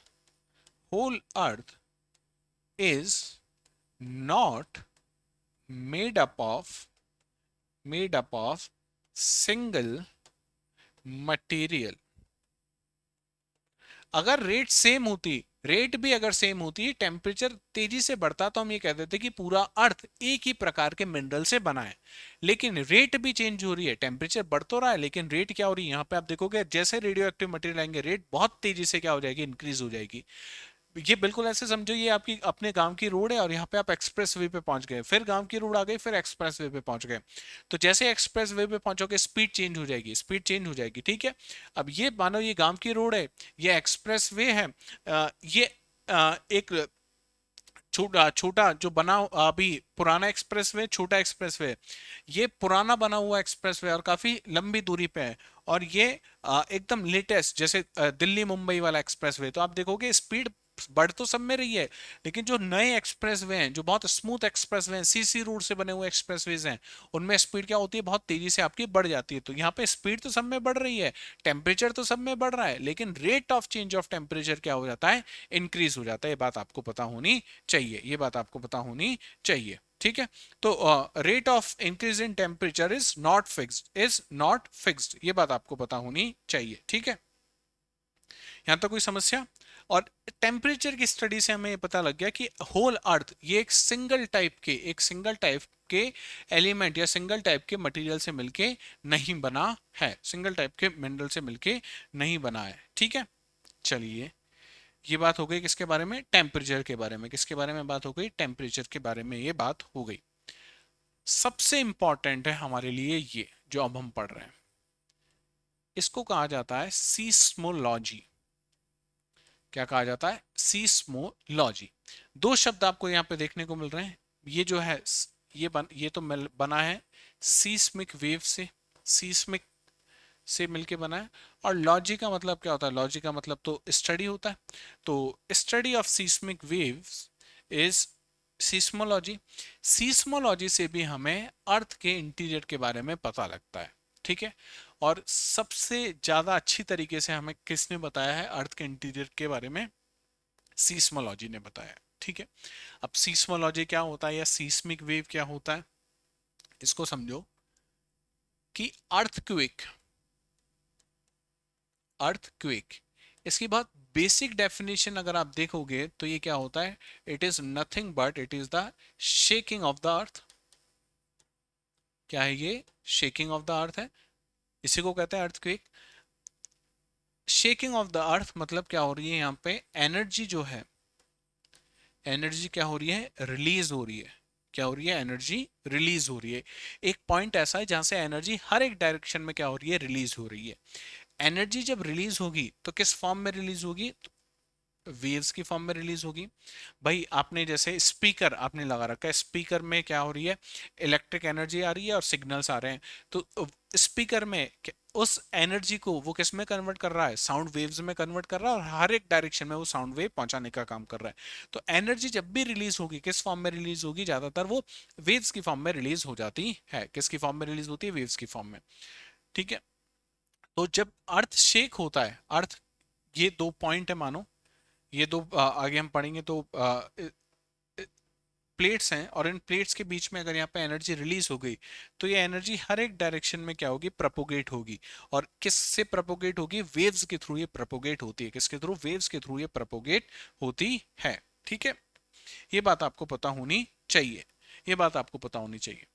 A: is not made up of single material. अगर रेट भी अगर सेम होती, टेम्परेचर तेजी से बढ़ता, तो हम ये कह देते कि पूरा अर्थ एक ही प्रकार के मिनरल से बना है। लेकिन रेट भी चेंज हो रही है, टेम्परेचर बढ़ तो रहा है, लेकिन रेट क्या हो रही है? यहाँ पे आप देखोगे जैसे रेडियो एक्टिव मटेरियल आएंगे, रेट बहुत तेजी से क्या हो जाएगी? इंक्रीज हो जाएगी। ये बिल्कुल ऐसे समझो, ये आपकी अपने गांव की रोड है और यहाँ पे आप एक्सप्रेस वे पे पहुंच गए, फिर गांव की रोड आ गई, फिर एक्सप्रेस वे पे पहुंच गए। तो जैसे एक्सप्रेस वे पे पहुंचोगे, स्पीड चेंज हो जाएगी, स्पीड चेंज हो जाएगी, ठीक है। अब ये मानो ये गांव की रोड है, ये एक्सप्रेस वे है। ये एक छोटा छोटा जो बना अभी पुराना एक्सप्रेस वे, छोटा एक्सप्रेस वे, ये पुराना बना हुआ एक्सप्रेस वे और काफी लंबी दूरी पे है। और ये एकदम लेटेस्ट, जैसे दिल्ली मुंबई वाला एक्सप्रेस वे, तो आप देखोगे स्पीड बढ़ तो सब में रही है, लेकिन जो नए एक्सप्रेस वे हैं, जो बहुत स्मूथ एक्सप्रेस वे हैं, सीसी रूट से बने हुए एक्सप्रेस वेज हैं, उनमें स्पीड क्या होती है? बहुत तेजी से आपकी बढ़ जाती है। तो यहाँ पे स्पीड तो सब में बढ़ रही है, टेम्परेचर तो सब में बढ़ रहा है, लेकिन rate of change of temperature क्या हो जाता है? इंक्रीज हो जाता है। ये बात आपको पता होनी चाहिए, ये बात आपको पता होनी चाहिए, ठीक है। तो rate of increase in temperature is not fixed, ये बात आपको पता होनी चाहिए, ठीक है। यहां तक कोई समस्या? और टेम्परेचर की स्टडी से हमें ये पता लग गया कि होल अर्थ ये एक सिंगल टाइप के एलिमेंट या सिंगल टाइप के मटेरियल से मिलके नहीं बना है, सिंगल टाइप के मिनरल से मिलके नहीं बना है। ठीक है, चलिए ये बात हो गई किसके बारे में, टेम्परेचर के बारे में। किसके बारे में बात हो गई, टेम्परेचर के बारे में ये बात हो गई। सबसे इंपॉर्टेंट है हमारे लिए ये जो अब हम पढ़ रहे हैं, इसको कहा जाता है सीस्मोलॉजी। क्या कहा जाता है, सीस्मोलॉजी। दो शब्द आपको यहाँ पे देखने को मिल रहे हैं। ये जो है ये तो बना है सीस्मिक वेव से, सीस्मिक से मिलके बना है। और लॉजी का मतलब क्या होता है, लॉजी का मतलब तो स्टडी होता है। तो study of seismic waves is seismology. Seismology से भी हमें अर्थ के इंटीरियर के बारे में पता लगता है। ठीक है, और सबसे ज्यादा अच्छी तरीके से हमें किसने बताया है अर्थ के इंटीरियर के बारे में, सीस्मोलॉजी ने बताया। ठीक है, अब सीस्मोलॉजी क्या होता है या सीस्मिक वेव क्या होता है, इसको समझो कि अर्थक्वेक, अर्थक्वेक इसकी बहुत बेसिक डेफिनेशन अगर आप देखोगे तो ये क्या होता है, it is nothing but it is the shaking of the अर्थ। क्या है ये, शेकिंग ऑफ द अर्थ है, इसी को कहते हैं अर्थक्वेक। शेकिंग ऑफ द अर्थ मतलब क्या हो रही है, यहाँ पे एनर्जी जो है, एनर्जी क्या हो रही है, रिलीज हो रही है। क्या हो रही है, एनर्जी रिलीज हो रही है। एक पॉइंट ऐसा है जहां से एनर्जी हर एक डायरेक्शन में क्या हो रही है, रिलीज हो रही है। एनर्जी जब रिलीज होगी तो किस फॉर्म में रिलीज होगी, वेव्स की फॉर्म में रिलीज होगी। भाई आपने जैसे स्पीकर आपने लगा रखा है, स्पीकर में क्या हो रही है, इलेक्ट्रिक एनर्जी आ रही है और सिग्नल्स आ रहे हैं। तो स्पीकर में उस एनर्जी को वो किस में कन्वर्ट कर रहा है, साउंड वेव्स में कन्वर्ट कर रहा है, और हर एक डायरेक्शन में वो साउंड वेव पहुंचाने का काम कर रहा है। तो एनर्जी जब भी रिलीज होगी किस फॉर्म में रिलीज होगी, ज्यादातर वो वेव्स की फॉर्म में रिलीज हो जाती है। किसकी फॉर्म में रिलीज होती है, वेव्स की फॉर्म में। ठीक है, तो जब अर्थ शेक होता है, अर्थ, ये दो पॉइंट है मानो, ये दो आगे हम पढ़ेंगे तो प्लेट्स हैं, और इन प्लेट्स के बीच में अगर यहाँ पे एनर्जी रिलीज हो गई तो ये एनर्जी हर एक डायरेक्शन में क्या होगी, प्रोपोगेट होगी। और किससे प्रोपोगेट होगी, वेव्स के थ्रू ये प्रोपोगेट होती है। किसके थ्रू, वेव्स के थ्रू ये प्रोपोगेट होती है। ठीक है, ये बात आपको पता होनी चाहिए, ये बात आपको पता होनी चाहिए,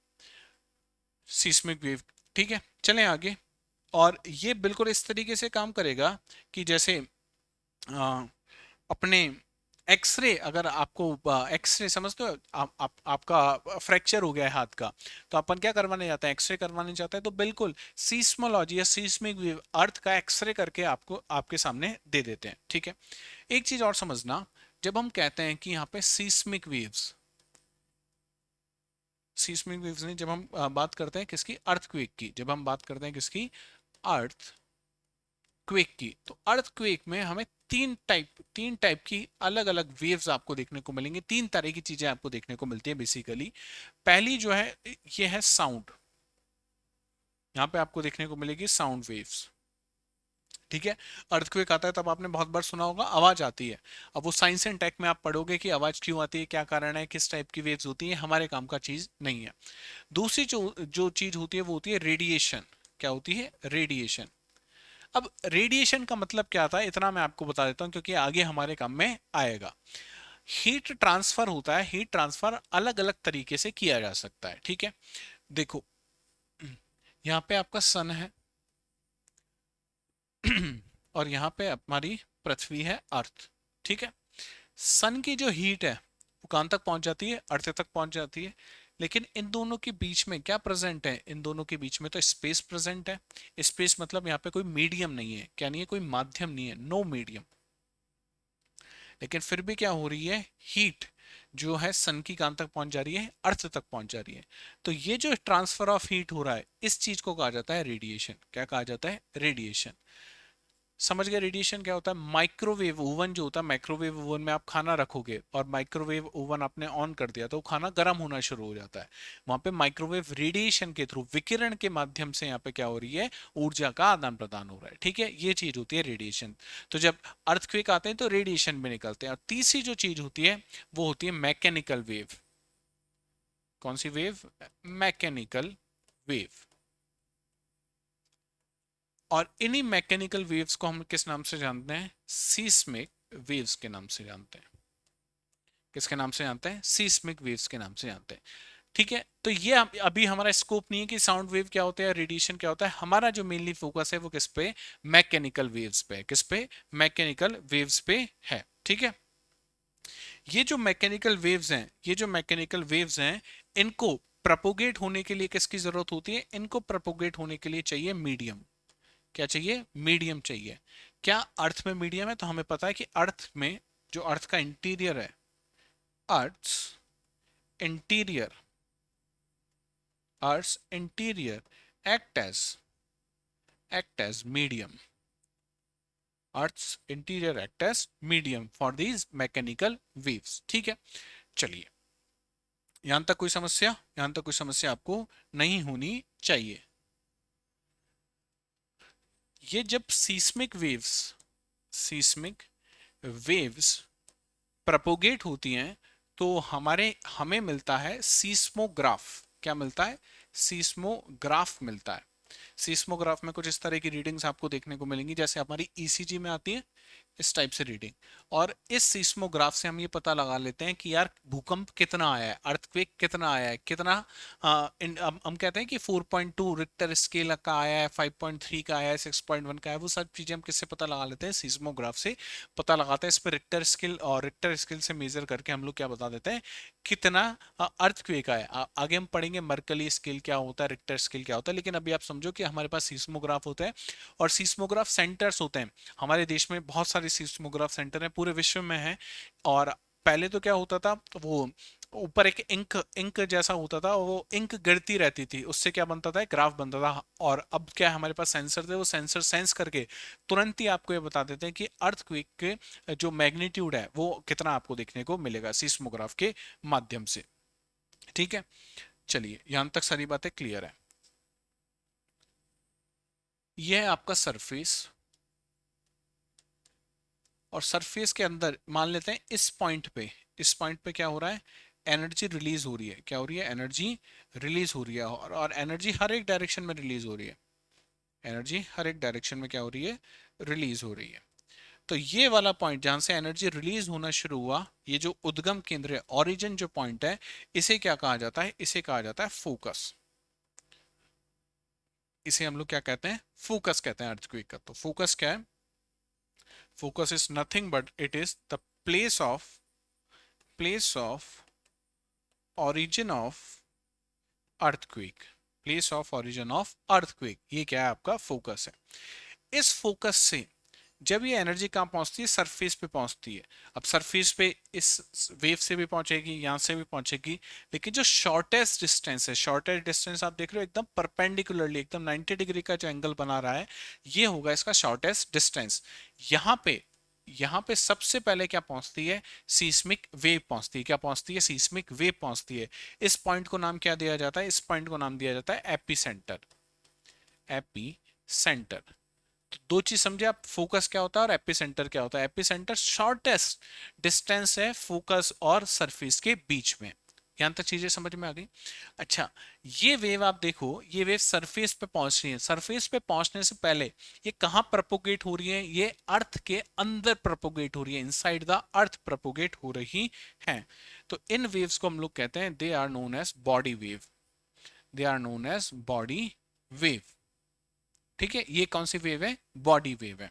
A: सीस्मिक वेव। ठीक है, चलें आगे। और ये बिल्कुल इस तरीके से काम करेगा कि जैसे अपने एक्सरे, अगर आपको एक्सरे समझते हो, आपका फ्रैक्चर हो गया है हाथ का, तो अपन क्या करवाने जाते हैं, एक्सरे करवाने जाते हैं। तो बिल्कुल सीस्मोलॉजी या सीस्मिक वेव अर्थ का एक्सरे करके आपको आपके सामने दे देते हैं। ठीक है, एक चीज और समझना, जब हम कहते हैं कि यहाँ पे सीस्मिक वेव्स, सीस्मिक वेव्स नहीं, जब हम बात करते हैं किसकी, अर्थक्वेक की, जब हम बात करते हैं किसकी, अर्थ क्वेक की, तो अर्थ क्वेक में हमें तीन टाइप की अलग अलग वेव्स आपको देखने को मिलेंगे। तीन तरह की चीजें आपको देखने को मिलती है बेसिकली। पहली जो है ये है साउंड, यहाँ पे आपको देखने को मिलेगी साउंड वेव्स। ठीक है, अर्थक्वेक आता है तब आपने बहुत बार सुना होगा आवाज आती है। अब वो साइंस एंड टेक में आप पढ़ोगे कि आवाज क्यों आती है, क्या कारण है, किस टाइप की वेव्स होती है, हमारे काम का चीज नहीं है। दूसरी जो जो चीज होती है वो होती है रेडिएशन। क्या होती है, रेडिएशन। अब रेडिएशन का मतलब क्या था, इतना मैं आपको बता देता हूं क्योंकि आगे हमारे काम में आएगा। हीट ट्रांसफर होता है, हीट ट्रांसफर अलग अलग तरीके से किया जा सकता है। ठीक है, देखो यहाँ पे आपका सन है और यहाँ पे हमारी पृथ्वी है, अर्थ। ठीक है, सन की जो हीट है वो कहां तक पहुंच जाती है, अर्थ तक पहुंच जाती है। लेकिन इन दोनों के बीच में क्या प्रेजेंट है, इन दोनों के बीच में तो स्पेस प्रेजेंट है। स्पेस मतलब यहाँ पे कोई मीडियम नहीं है, क्या नहीं है, कोई माध्यम नहीं है, नो मीडियम। लेकिन फिर भी क्या हो रही है, हीट जो है सन की कहां तक पहुंच जा रही है, अर्थ तक पहुंच जा रही है। तो ये जो ट्रांसफर ऑफ हीट हो रहा है इस चीज को कहा जाता है रेडिएशन। क्या कहा जाता है, रेडिएशन। समझ गए रेडिएशन क्या होता है। माइक्रोवेव ओवन जो होता है, माइक्रोवेव ओवन में आप खाना रखोगे और माइक्रोवेव ओवन आपने ऑन कर दिया तो खाना गर्म होना शुरू हो जाता है। वहां पे माइक्रोवेव रेडिएशन के थ्रू, विकिरण के माध्यम से यहाँ पे क्या हो रही है, ऊर्जा का आदान प्रदान हो रहा है। ठीक है, ये चीज होती है रेडिएशन। तो जब अर्थक्वेक आते हैं तो रेडिएशन में निकलते हैं। और तीसरी जो चीज होती है वो होती है मैकेनिकल वेव। कौन सी वेव, मैकेनिकल वेव। और इन्हीं मैकेनिकल वेव्स को हम किस नाम से जानते हैं, सीस्मिक वेव्स के नाम से जानते हैं। किसके नाम से जानते हैं? सीस्मिक वेव्स के नाम से जानते हैं। ठीक है, तो ये अभी हमारा स्कोप नहीं है कि साउंड वेव क्या होता है, रेडिएशन क्या होता है। हमारा जो मेनली फोकस है वो किस पे? मैकेनिकल वेव्स पे। किस पे? मैकेनिकल वेव्स पे है। ठीक है, ये जो मैकेनिकल वेव्स हैं, ये जो मैकेनिकल वेव्स हैं, इनको प्रोपोगेट होने के लिए किसकी जरूरत होती है? इनको प्रोपोगेट होने के लिए चाहिए मीडियम। क्या चाहिए? मीडियम चाहिए। क्या अर्थ में मीडियम है? तो हमें पता है कि अर्थ में, जो अर्थ का इंटीरियर है, earth interior, earth interior act as medium. Earth's interior act as medium for these mechanical waves। ठीक है, चलिए यहां तक कोई समस्या? यहां तक कोई समस्या आपको नहीं होनी चाहिए। ये जब सीस्मिक वेव्स प्रोपोगेट होती हैं तो हमें मिलता है सीस्मोग्राफ। क्या मिलता है? सीस्मोग्राफ मिलता है। सीस्मोग्राफ में कुछ इस तरह की रीडिंग्स आपको देखने को मिलेंगी जैसे हमारी ईसीजी में आती है, इस टाइप से रीडिंग। और इस सीस्मोग्राफ से हम ये पता लगा लेते हैं कि यार भूकंप कितना आया है, अर्थक्वेक कितना आया है, कितना हम कहते हैं कि 4.2 रिक्टर स्केल का आया है, 5.3 का आया है, 6.1 का है। वो सब चीजें हम किससे पता लगा लेते हैं? सीस्मोग्राफ से पता लगाते हैं। इस पर रिक्टर स्केल, और रिक्टर स्केल से मेजर करके हम लोग क्या बता देते हैं? कितना अर्थक्वेक आया है। आगे हम पढ़ेंगे मर्कली स्केल क्या होता है, रिक्टर स्केल क्या होता है, लेकिन अभी आप समझो कि हमारे पास सीस्मोग्राफ होता है और सीस्मोग्राफ सेंटर्स होते हैं। हमारे देश में बहुत सारे सीस्मोग्राफ सेंटर हैं, पूरे विश्व में हैं। और पहले तो क्या होता था, वो ऊपर एक इंक इंक जैसा होता था, वो इंक गिरती रहती थी, उससे क्या बनता था? ग्राफ बनता था। और अब क्या है, हमारे पास सेंसर थे, वो सेंसर सेंस करके तुरंत ही आपको ये बता देते हैं कि अर्थक्वेक के जो मैग्नीट्यूड है वो कितना आपको देखने को मिलेगा सीस्मोग्राफ के माध्यम से। ठीक है, चलिए यहां तक सारी बातें क्लियर है। यह है आपका सरफेस, और सरफेस के अंदर मान लेते हैं इस पॉइंट पे क्या हो रहा है? एनर्जी रिलीज हो रही है। क्या हो रही है? एनर्जी रिलीज हो रही है। और एनर्जी हर एक डायरेक्शन में रिलीज हो रही है। एनर्जी हर एक डायरेक्शन में क्या हो रही है? रिलीज हो रही है। तो ये वाला पॉइंट जहां से एनर्जी रिलीज होना शुरू हुआ, ये जो उद्गम केंद्र है, ओरिजिन जो पॉइंट है, इसे क्या कहा जाता है? इसे कहा जाता है फोकस। इसे हम लोग क्या कहते हैं? फोकस कहते हैं अर्थक्वेक का। तो फोकस क्या है? Focus is nothing but it is the place of origin of earthquake। Place of origin of earthquake, ये क्या है? आपका फोकस है। इस फोकस से जब ये एनर्जी कहाँ पहुंचती है? सरफेस पे पहुंचती है। अब सरफेस पे इस वेव से भी पहुंचेगी, यहां से भी पहुंचेगी, लेकिन जो शॉर्टेस्ट डिस्टेंस है, शॉर्टेस्ट डिस्टेंस आप देख रहे हो एकदम परपेंडिकुलरली, एकदम 90 डिग्री का जो एंगल बना रहा है, ये होगा इसका शॉर्टेस्ट डिस्टेंस। यहाँ पे सबसे पहले क्या पहुंचती है? सीस्मिक वेव पहुंचती है। क्या पहुंचती है? सीस्मिक वेव पहुंचती है। इस पॉइंट को नाम क्या दिया जाता है? इस पॉइंट को नाम दिया जाता है एपी सेंटर। AP centre. तो दो चीज समझे आप, फोकस क्या होता है और एपी सेंटर क्या होता है। एपी सेंटर शॉर्टेस्ट डिस्टेंस है फोकस और सरफेस के बीच में। यहां तक चीजें समझ में आ गई? अच्छा, ये वेव आप देखो, ये वेव सरफेस पे पहुंच रही है। सरफेस पे पहुंचने से पहले ये कहां प्रोपोगेट हो रही है? ये अर्थ के अंदर प्रोपोगेट हो रही है, इनसाइड द अर्थ प्रोपोगेट हो रही है। तो इन वेव्स को हम लोग कहते हैं, they are known as body wave. They are known as body wave. ठीक है, ये कौन सी वेव है? बॉडी वेव है।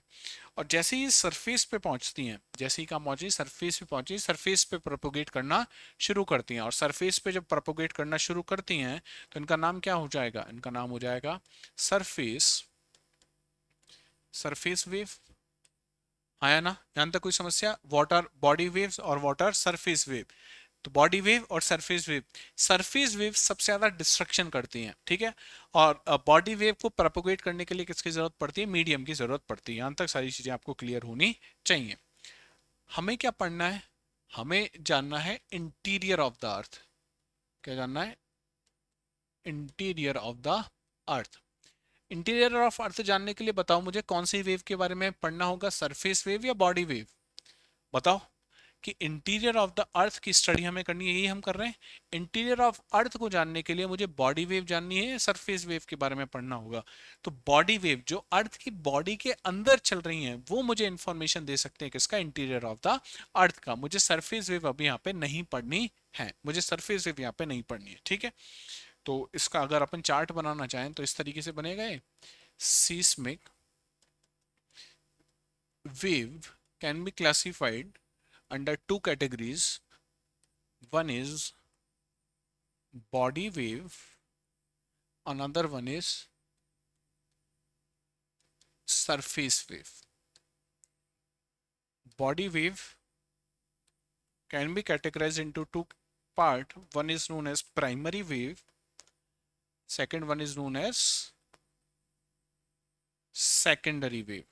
A: और जैसे ही सरफेस पे पहुंचती हैं, जैसे ही कहाँ पहुंची? सरफेस पे पहुंची, सरफेस पे प्रोपोगेट करना शुरू करती हैं। और सरफेस पे जब प्रोपोगेट करना शुरू करती हैं तो इनका नाम क्या हो जाएगा? इनका नाम हो जाएगा सरफेस वेव। आया ना? यहां तक कोई समस्या? वाटर बॉडी वेव्स और वाटर सरफेस वेव। तो बॉडी वेव और सरफेस वेव सबसे ज्यादा डिस्ट्रक्शन करती हैं। ठीक है, और बॉडी वेव को प्रोपोगेट करने के लिए किसकी जरूरत पड़ती है? मीडियम की जरूरत पड़ती है। यहां तक सारी चीजें आपको क्लियर होनी चाहिए। हमें क्या पढ़ना है? हमें जानना है इंटीरियर ऑफ द अर्थ। क्या जानना है? Interior of the earth. Interior of earth जानने के लिए बताओ मुझे कौन सी वेव के बारे में पढ़ना होगा? सरफेस वेव या बॉडी वेव? बताओ कि इंटीरियर ऑफ द अर्थ की स्टडी हमें करनी है, यही हम कर रहे हैं। इंटीरियर ऑफ अर्थ को जानने के लिए मुझे बॉडी वेव जाननी है, सरफेस वेव के बारे में पढ़ना होगा। तो बॉडी वेव जो अर्थ की बॉडी के अंदर चल रही हैं वो मुझे इंफॉर्मेशन दे सकते हैं किसका, इंटीरियर ऑफ द अर्थ का। मुझे सरफेस वेव अभी यहाँ पे नहीं पढ़नी है, मुझे सरफेस वेव यहाँ पे नहीं पढ़नी है, ठीक है। तो इसका अगर अपन चार्ट बनाना चाहें तो इस तरीके से बनेगा ये। Seismic wave can be classified under two categories. One is body wave, another one is surface wave. Body wave can be categorized into two parts. One is known as primary wave, second one is known as secondary wave.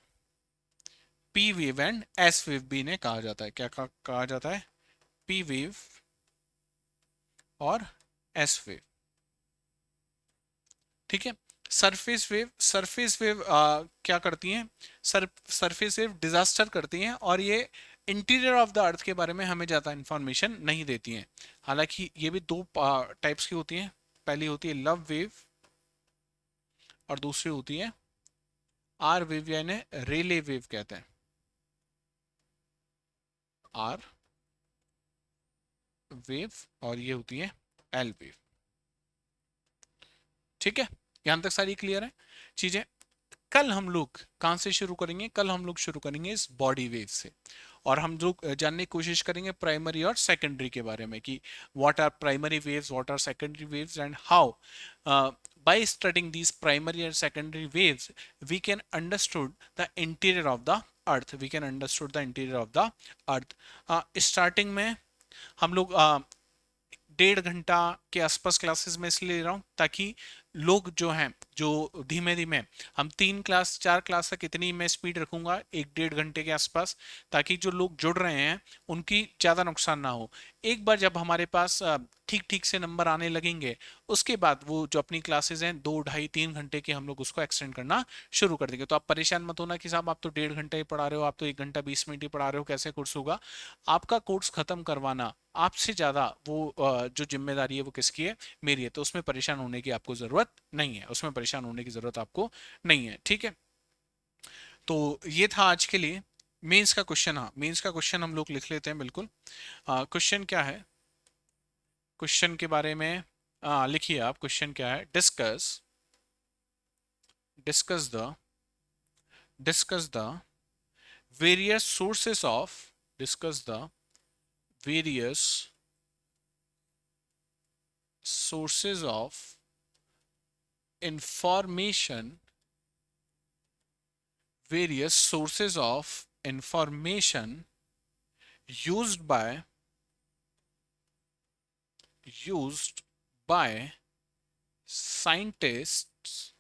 A: P wave and S wave भी इन्हें कहा जाता है। क्या कहा जाता है? P wave और S wave, ठीक है। सरफेस वेव क्या करती हैं? सरफेस वेव डिजास्टर करती हैं और ये इंटीरियर ऑफ द अर्थ के बारे में हमें ज़्यादा इंफॉर्मेशन नहीं देती हैं। हालांकि ये भी दो टाइप्स की होती हैं। पहली होती है लव वेव और दूसरी होती है आर वेव, यानी रेले वेव कहते हैं, आर वेव, और ये होती है एल वेव, ठीक है। यहां तक सारी क्लियर है चीजें। कल हम लोग कहां से शुरू करेंगे? कल हम लोग शुरू करेंगे इस बॉडी वेव से, और हम लोग जानने की कोशिश करेंगे प्राइमरी और सेकेंडरी के बारे में कि what are primary waves, what are secondary waves, and how by studying these primary and secondary waves we can understood the interior of the earth, we can understood the interior of the earth। Starting में हम लोग 1.5 घंटा के आसपास classes में इसलिए ले रहा हूँ ताकि लोग जो हैं, जो धीमे धीमे हम 3 क्लास 4 क्लास तक इतनी मैं स्पीड रखूंगा 1-1.5 घंटे के आसपास, ताकि जो लोग जुड़ रहे हैं उनकी ज़्यादा नुकसान ना हो। एक बार जब हमारे पास ठीक ठीक से नंबर आने लगेंगे उसके बाद वो जो अपनी क्लासेस हैं 2, ढाई, 3 घंटे की हम लोग उसको एक्सटेंड करना शुरू कर देंगे। तो आप परेशान मत होना कि साहब आप तो 1.5 घंटा ही पढ़ा रहे हो, आप तो 1 घंटा 20 मिनट ही पढ़ा रहे हो, कैसे कोर्स होगा। आपका कोर्स खत्म करवाना आपसे ज़्यादा वो जो जिम्मेदारी है वो किसकी है? मेरी है। तो उसमें परेशान होने की आपको ज़रूरत नहीं है, उसमें परेशान होने की ज़रूरत आपको नहीं है, ठीक है। तो ये था आज के लिए मेंस का क्वेश्चन। हाँ, मेंस का क्वेश्चन हम लोग लिख लेते हैं बिल्कुल। क्वेश्चन क्या है? क्वेश्चन के बारे में लिखिए आप। क्वेश्चन क्या है? Discuss discuss the discuss the various sources of discuss the various sources of information, various sources of information used by scientists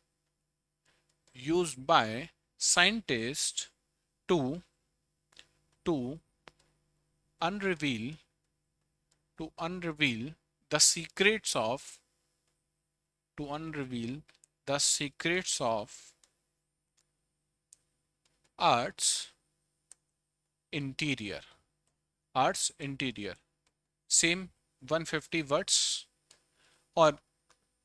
A: used by scientists to to unreveal the secrets of to unreveal the secrets of Earth's interior। Earth's interior same 150 words. और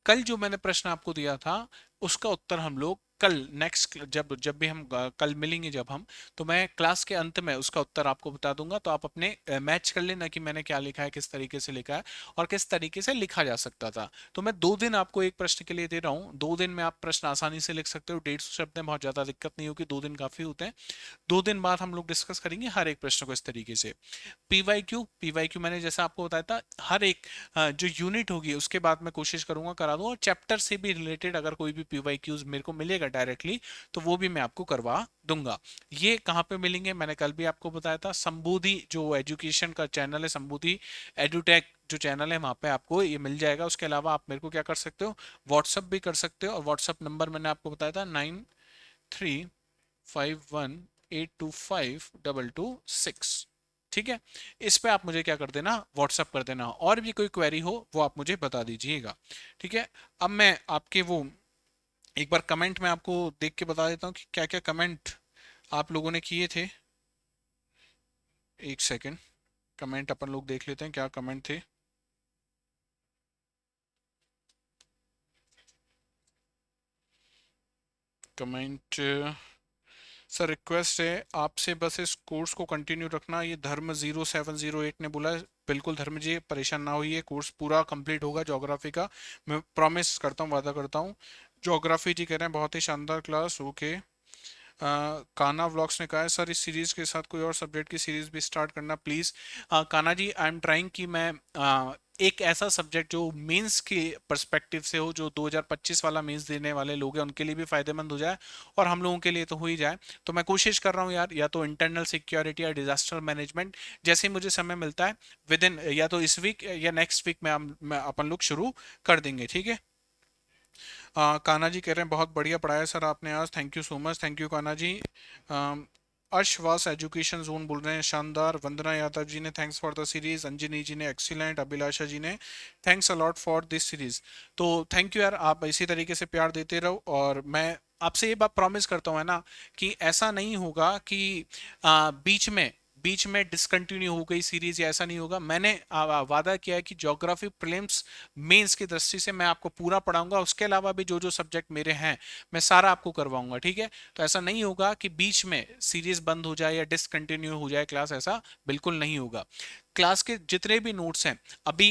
A: कल जो मैंने प्रश्न आपको दिया था उसका उत्तर हम लोग कल नेक्स्ट जब जब भी हम कल मिलेंगे जब हम, तो मैं क्लास के अंत में उसका उत्तर आपको बता दूंगा। तो आप अपने मैच कर लेना कि मैंने क्या लिखा है, किस तरीके से लिखा है और किस तरीके से लिखा जा सकता था। तो मैं 2 दिन आपको एक प्रश्न के लिए दे रहा हूँ, 2 दिन में आप प्रश्न आसानी से लिख सकते हो। 150 शब्द में बहुत ज्यादा दिक्कत नहीं होगी, 2 दिन काफी होते हैं। 2 दिन बाद हम लोग डिस्कस करेंगे हर एक प्रश्न को इस तरीके से। पीवाईक्यू मैंने जैसा आपको बताया था, हर एक जो यूनिट होगी उसके बाद मैं कोशिश करूंगा करा दूं, और चैप्टर से भी रिलेटेड अगर कोई भी पीवाईक्यूज मेरे को मिलेगा डायरेक्टली तो वो भी मैं आपको करवा दूंगा। ये कहाँ पे मिलेंगे? मैंने कल भी आपको बताया था, संबोधि जो एजुकेशन का चैनल है, संबोधि एडुटेक जो चैनल है, वहां पे आपको ये मिल जाएगा। उसके अलावा आप मेरे को क्या कर सकते हो, व्हाट्सअप भी कर सकते हो। और व्हाट्सअप नंबर मैंने आपको बताया था 9351825226, ठीक है। इस पे आप मुझे क्या कर देना, व्हाट्सअप कर देना। और भी कोई क्वेरी हो वो आप मुझे बता दीजिएगा, ठीक है। अब मैं आपके वो एक बार कमेंट में आपको देख के बता देता हूँ कि क्या क्या कमेंट आप लोगों ने किए थे। एक सेकंड। कमेंट अपन लोग देख लेते हैं क्या कमेंट थे। कमेंट, सर रिक्वेस्ट है आपसे बस इस कोर्स को कंटिन्यू रखना, ये धर्म 0708 ने बोला है। बिल्कुल धर्म जी परेशान ना होइए, कोर्स पूरा कंप्लीट होगा ज्योग्राफी का, मैं प्रॉमिस करता हूँ, वादा करता हूँ। ज्योग्राफी जी कह रहे हैं बहुत ही शानदार क्लास, ओके। काना व्लॉग्स ने कहा है सर इस सीरीज के साथ कोई और सब्जेक्ट की सीरीज भी स्टार्ट करना प्लीज। काना जी आई एम ट्राइंग कि मैं एक ऐसा सब्जेक्ट जो मेंस के पर्सपेक्टिव से हो, जो 2025 वाला मेंस देने वाले लोग हैं उनके लिए भी फायदेमंद हो जाए और हम लोगों के लिए तो हो ही जाए। तो मैं कोशिश कर रहा हूँ यार, या तो इंटरनल सिक्योरिटी या डिजास्टर मैनेजमेंट, जैसे ही मुझे समय मिलता है विद इन या तो इस वीक या नेक्स्ट वीक में मैं अपन लोग शुरू कर देंगे, ठीक है। कान्हा जी कह रहे हैं बहुत बढ़िया पढ़ाया सर आपने आज, thank you so much, thank you Kanha ji. Arshvas education zone बोल रहे हैं शानदार। वंदना यादव जी ने thanks for the series, Anjani ji ने एक्सीलेंट, अभिलाषा जी ने thanks a lot for this series. तो थैंक यू यार, आप इसी तरीके से प्यार देते रहो और मैं आपसे ये बात प्रॉमिस करता हूँ है ना कि ऐसा नहीं होगा कि बीच में डिसकंटिन्यू हो गई सीरीज, या ऐसा नहीं होगा। मैंने वादा किया है कि ज्योग्राफी प्रीलिम्स मेंस की दृष्टि से मैं आपको पूरा पढ़ाऊंगा, उसके अलावा भी जो जो सब्जेक्ट मेरे हैं मैं सारा आपको करवाऊंगा, ठीक है। तो ऐसा नहीं होगा कि बीच में सीरीज बंद हो जाए या डिसकंटिन्यू हो जाए क्लास, ऐसा बिल्कुल नहीं होगा। क्लास के जितने भी नोट्स हैं अभी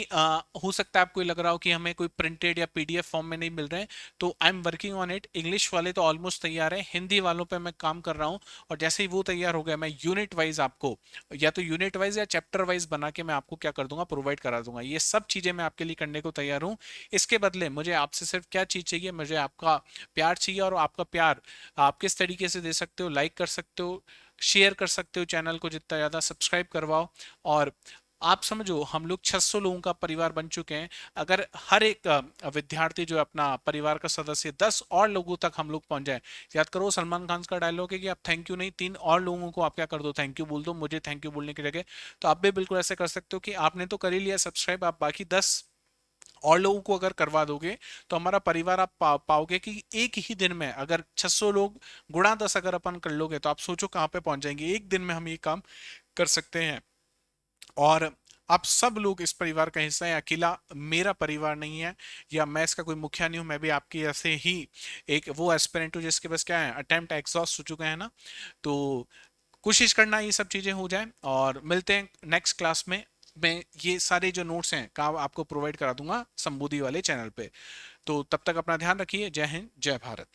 A: हो सकता है आपको ये लग रहा हो कि हमें कोई प्रिंटेड या पीडीएफ फॉर्म में नहीं मिल रहे हैं, तो I am working on it. English वाले तो ऑलमोस्ट तैयार है, हिंदी वालों पे मैं काम कर रहा हूँ, और जैसे ही वो तैयार हो गया मैं यूनिट वाइज आपको, या तो यूनिट वाइज या चैप्टर वाइज बना के मैं आपको क्या कर दूंगा, प्रोवाइड करा दूंगा। ये सब चीजें मैं आपके लिए करने को तैयार हूँ। इसके बदले मुझे आपसे सिर्फ क्या चीज चाहिए, मुझे आपका प्यार चाहिए, और आपका प्यार आप किस तरीके से दे सकते हो, लाइक कर सकते हो, शेयर कर सकते हो चैनल को जितना ज्यादा, सब्सक्राइब करवाओ। और आप समझो हम लोग 600 लोगों का परिवार बन चुके हैं। अगर हर एक विद्यार्थी जो है अपना परिवार का सदस्य 10 और लोगों तक हम लोग पहुंच जाए, याद करो सलमान खान का डायलॉग है कि आप थैंक यू नहीं, 3 और लोगों को आप क्या कर दो, थैंक यू बोल दो मुझे थैंक यू बोलने की जगह। तो आप भी बिल्कुल ऐसे कर सकते हो कि आपने तो कर ही लिया सब्सक्राइब, आप बाकी 10 और लोगों को अगर करवा दोगे तो हमारा परिवार आप पाओगे कि एक ही दिन में अगर 600 लोग गुणा 10 अगर अपन कर लोगे तो आप सोचो कहाँ पे पहुंच जाएंगे, एक दिन में हम ये काम कर सकते हैं। और आप सब लोग इस परिवार का हिस्सा है, अकेला मेरा परिवार नहीं है, या मैं इसका कोई मुखिया नहीं हूं, मैं भी आपकी ऐसे ही एक वो एस्पिरेंट हूं जिसके बस क्या है, अटेम्प्ट एग्जॉस्ट हो चुके हैं ना। तो कोशिश करना ये सब चीजें हो जाए, और मिलते हैं नेक्स्ट क्लास में। मैं ये सारे जो नोट्स हैं काम आपको प्रोवाइड करा दूंगा संबोधि वाले चैनल पे। तो तब तक अपना ध्यान रखिए, जय हिंद जय भारत।